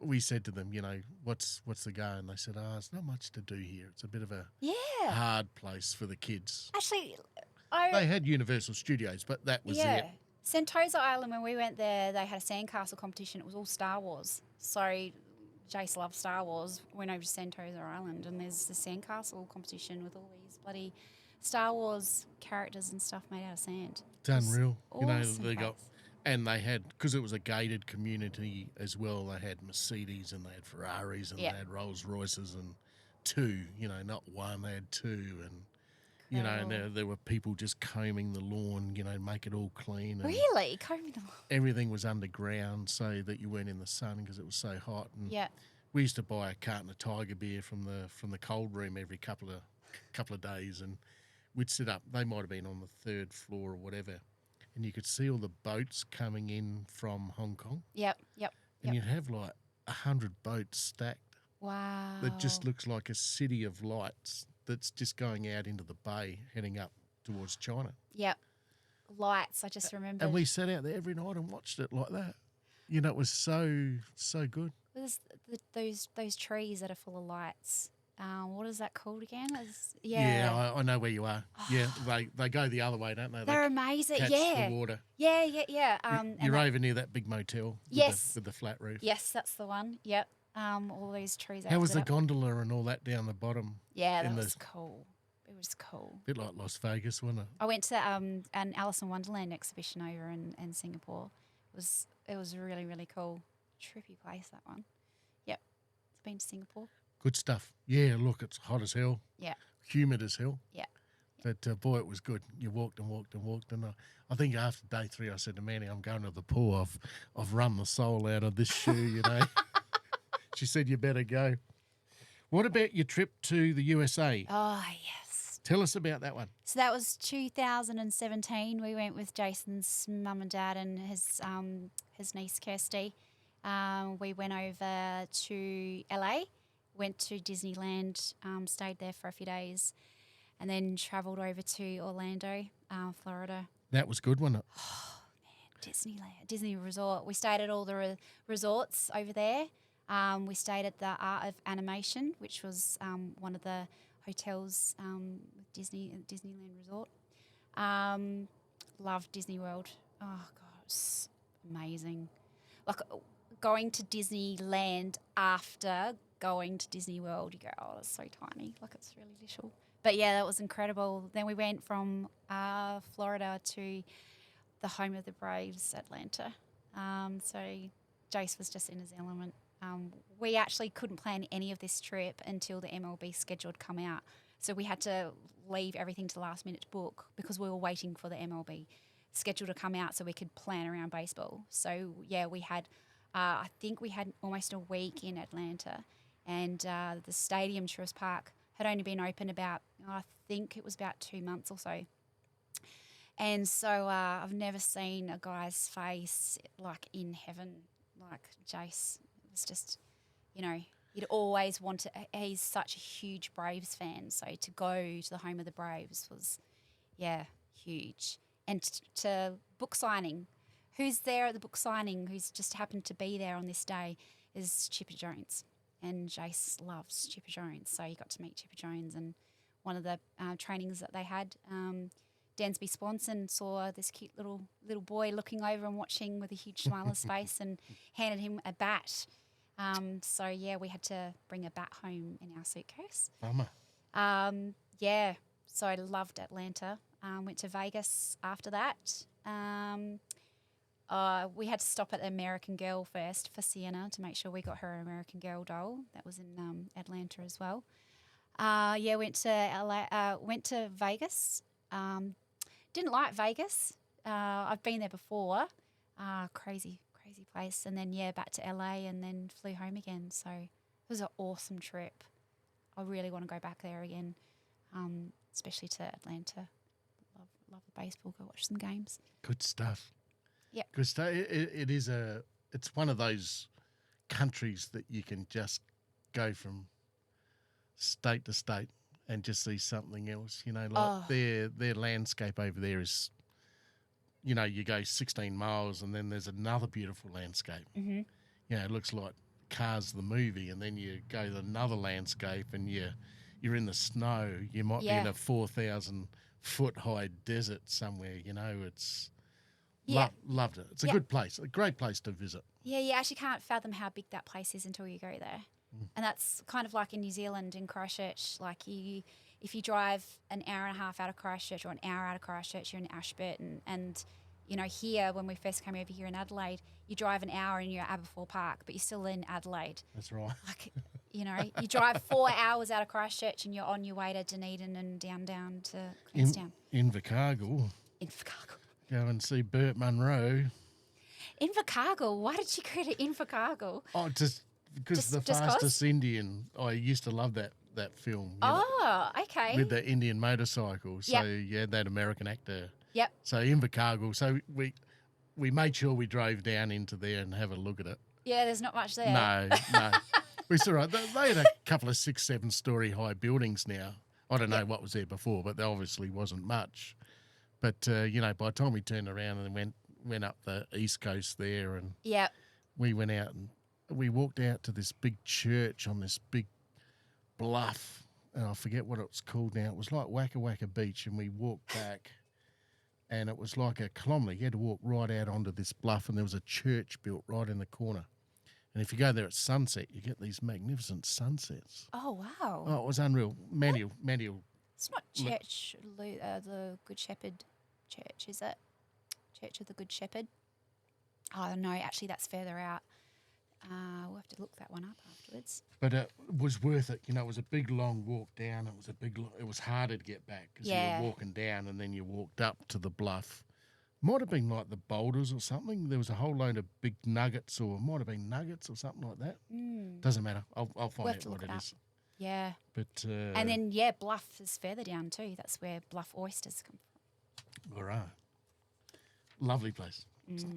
we said to them, you know, what's the go? And they said, there's not much to do here. It's a bit of a hard place for the kids. Actually, they had Universal Studios, but that was it. Sentosa Island, when we went there, they had a sandcastle competition. It was all Star Wars. So Jace loves Star Wars. Went over to Sentosa Island, and there's the sandcastle competition with all these bloody Star Wars characters and stuff made out of sand. It's unreal. You know, Awesome they got, place. and they had, because it was a gated community as well, they had Mercedes and they had Ferraris and they had Rolls Royces and 2, you know, not one, they had 2. And, you know, and there were people just combing the lawn, you know, make it all clean. And Really? Combing the lawn? everything was underground so that you weren't in the sun because it was so hot. And we used to buy a carton of Tiger beer from the cold room every couple of days, and we'd sit up. They might have been on the 3rd floor or whatever, and you could see all the boats coming in from Hong Kong. Yep. And you'd have like 100 boats stacked. Wow. That just looks like a city of lights that's just going out into the bay, heading up towards China. Yep. Lights, I just remember. And we sat out there every night and watched it like that. You know, it was so good. It there's those trees that are full of lights. What is that called again? Yeah, I know where you are. Yeah, they go the other way, don't they? They're amazing. Catch Yeah. the water. Yeah. You're over near that big motel Yes. with the flat roof. Yes, that's the one. Yep. All those trees. How was the gondola and all that down the bottom? Yeah, that was cool. It was cool. Bit like Las Vegas, wasn't it? I went to an Alice in Wonderland exhibition over in Singapore. It was really, really cool. Trippy place, that one. Yep. It's been to Singapore. Good stuff. Yeah, look, it's hot as hell. Yeah. Humid as hell. Yeah. But, boy, it was good. You walked and walked and walked. And I think after day 3, I said to Manny, I'm going to the pool. I've run the soul out of this shoe, you know. She said, you better go. What about your trip to the USA? Oh, yes. Tell us about that one. So that was 2017. We went with Jason's mum and dad and his niece, Kirsty. We went over to LA, went to Disneyland, stayed there for a few days, and then travelled over to Orlando, Florida. That was good, wasn't it? Oh, man, Disneyland, Disney Resort. We stayed at all the resorts over there. We stayed at the Art of Animation, which was one of the hotels with Disneyland Resort. Loved Disney World. Oh, God, it's amazing. Like going to Disneyland after going to Disney World, you go, oh, it's so tiny. Like it's really little. But, yeah, that was incredible. Then we went from Florida to the home of the Braves, Atlanta. So Jace was just in his element. We actually couldn't plan any of this trip until the MLB schedule had come out. So we had to leave everything to the last minute to book because we were waiting for the MLB schedule to come out so we could plan around baseball. So, yeah, we had, I think we had almost a week in Atlanta, and the stadium, Truist Park, had only been open about, I think it was about 2 months or so. And so I've never seen a guy's face like in heaven, like Jace. It was just, you know, he'd always wanted, he's such a huge Braves fan. So to go to the home of the Braves was, yeah, huge. And to book signing, who's there at the book signing, who's just happened to be there on this day, is Chipper Jones. And Jace loves Chipper Jones. So he got to meet Chipper Jones. And one of the trainings that they had, Dansby Swanson saw this cute little boy looking over and watching with a huge smile on his face and handed him a bat. So, yeah, we had to bring a bat home in our suitcase. Bummer. Yeah, so I loved Atlanta. Went to Vegas after that. We had to stop at American Girl first for Sienna to make sure we got her American Girl doll. That was in Atlanta as well. Yeah, went to Vegas. Didn't like Vegas. I've been there before. Crazy place. And then, yeah, back to LA and then flew home again. So it was an awesome trip. I really want to go back there again, especially to Atlanta. Love the baseball. Go watch some games. Good stuff. Yeah. Good stuff. It's one of those countries that you can just go from state to state and just see something else, you know, like their landscape over there is, you know, you go 16 miles and then there's another beautiful landscape. Mm-hmm. You know, it looks like Cars the movie, and then you go to another landscape and you're in the snow. You might be in a 4,000 foot high desert somewhere, you know, it's loved it. It's a good place, a great place to visit. Yeah, you actually can't fathom how big that place is until you go there. And that's kind of like in New Zealand, in Christchurch. Like if you drive an hour and a half out of Christchurch or an hour out of Christchurch, you're in Ashburton. And, you know, here, when we first came over here in Adelaide, you drive an hour and you're at Aberfoyle Park, but you're still in Adelaide. That's right. Like, you know, you drive 4 hours out of Christchurch and you're on your way to Dunedin and down to Queenstown. Invercargill. Go and see Burt Munro. Invercargill? Why did you go to Invercargill? Oh, just because the Fastest Indian. I used to love that film. Okay. With the Indian motorcycle. So, yeah, that American actor. Yep. So, Invercargill. So, we made sure we drove down into there and have a look at it. Yeah, there's not much there. No. We saw right. They had a couple of 6-7 story high buildings now. I don't know what was there before, but there obviously wasn't much. But, you know, by the time we turned around and went up the East Coast there and we went out and we walked out to this big church on this big bluff, and I forget what it was called now. It was like Wacka Wacka Beach, and we walked back, and it was like a kilometre. You had to walk right out onto this bluff, and there was a church built right in the corner. And if you go there at sunset, you get these magnificent sunsets. Oh, wow. Oh, it was unreal. Manual. It's not Church, the Good Shepherd Church, is it? Church of the Good Shepherd? Oh, no, actually, that's further out. We'll have to look that one up afterwards. But it was worth it. You know, it was a big, long walk down. It was harder to get back because you were walking down and then you walked up to the bluff. Might have been like the boulders or something. There was a whole load of big nuggets, or it might have been nuggets or something like that. Doesn't matter. I'll find out what it is. Yeah. But and then, Bluff is further down too. That's where Bluff oysters come from. All right. Lovely place.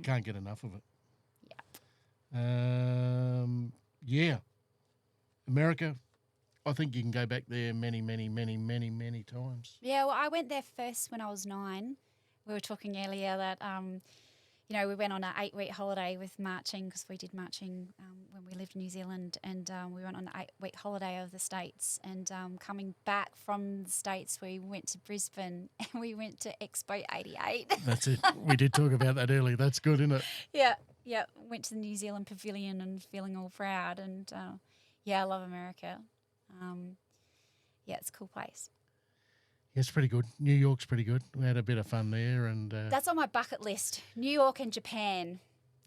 Can't get enough of it. Yeah. America, I think you can go back there many, many, many, many, many times. Yeah, well, I went there first when I was 9. We were talking earlier that, we went on an 8-week holiday with marching because we did marching when we lived in New Zealand, and we went on an 8-week holiday of the States. And coming back from the States, we went to Brisbane and we went to Expo 88. That's it. We did talk about that earlier. That's good, isn't it? Yeah. Went to the New Zealand Pavilion and feeling all proud. And, I love America. It's a cool place. Yeah, it's pretty good. New York's pretty good. We had a bit of fun there, and that's on my bucket list. New York and Japan.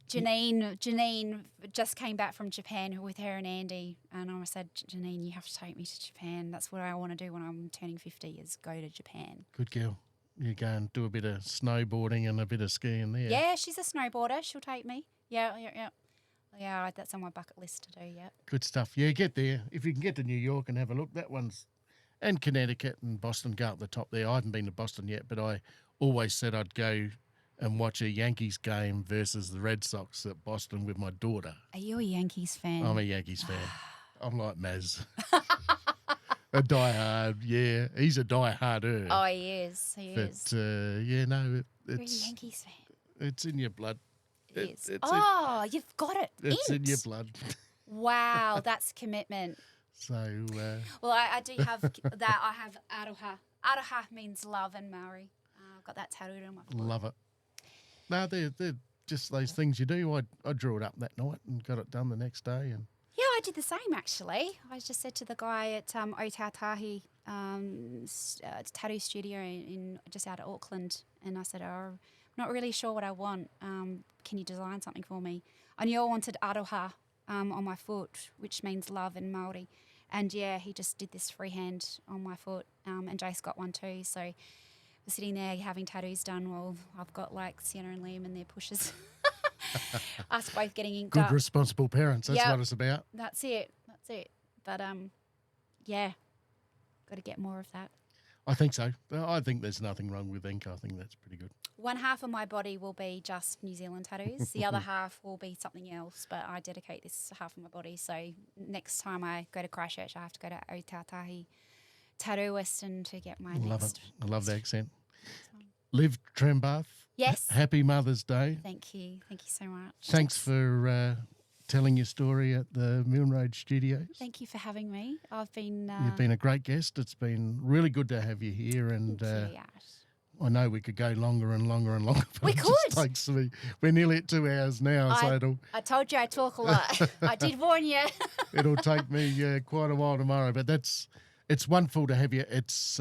Janine just came back from Japan with her and Andy, and I said, Janine, you have to take me to Japan. That's what I want to do when I'm turning 50, is go to Japan. Good girl. You go and do a bit of snowboarding and a bit of skiing there. Yeah, she's a snowboarder. She'll take me. Yeah. Yeah, that's on my bucket list to do. Yeah. Good stuff. Yeah, get there if you can get to New York and have a look. That one's. And Connecticut and Boston go up the top there. I haven't been to Boston yet, but I always said I'd go and watch a Yankees game versus the Red Sox at Boston with my daughter. Are you a Yankees fan? I'm a Yankees fan. I'm like Maz. A diehard, yeah. He's a dieharder. Oh, he is. He is. But, You're a Yankees fan. It's in your blood. It is. You've got it. It's in your blood. Wow, that's commitment. So, well, I do have that. I have aroha. Aroha means love in Maori. I've got that tattooed on my foot. Love it. No, they're just those things you do. I drew it up that night and got it done the next day. And yeah, I did the same actually. I just said to the guy at Otautahi tattoo studio in just out of Auckland, and I said, I'm not really sure what I want. Can you design something for me? I knew I wanted aroha on my foot, which means love in Māori. And, he just did this freehand on my foot, and Jace got one too. So we're sitting there having tattoos done while I've got, like, Sienna and Liam and their pushes. Us both getting inked good, up. responsible parents. That's what it's about. That's it. But, got to get more of that. I think so. I think there's nothing wrong with ink. I think that's pretty good. One half of my body will be just New Zealand tattoos. The other half will be something else, but I dedicate this half of my body. So next time I go to Christchurch, I have to go to Otautahi Tattooist and to get my next. I love the accent. Liv Trembath. Yes. Happy Mother's Day. Thank you. Thank you so much. Thanks for telling your story at the Milne Road Studios. Thank you for having me. I've been... You've been a great guest. It's been really good to have you here. And I know we could go longer and longer and longer. We could. Just takes me. We're nearly at 2 hours now. I told you I talk a lot. I did warn you. It'll take me quite a while tomorrow. But it's wonderful to have you. It's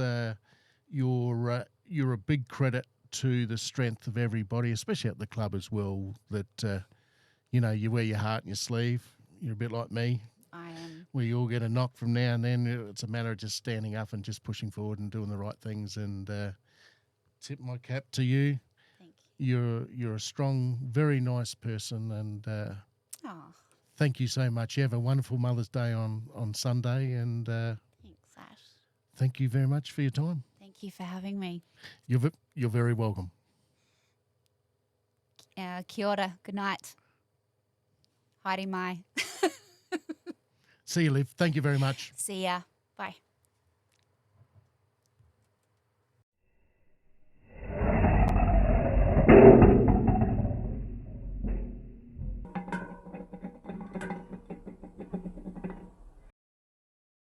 you're a big credit to the strength of everybody, especially at the club as well, that... you wear your heart in your sleeve. You're a bit like me. I am. We all get a knock from now and then. It's a matter of just standing up and just pushing forward and doing the right things. And tip my cap to you. Thank you. You're a strong, very nice person. And thank you so much. You have a wonderful Mother's Day on Sunday. And thanks, Ash. Thank you very much for your time. Thank you for having me. You're very welcome. Kia ora. Good night. Haere mai. See you, Liv. Thank you very much. See ya. Bye.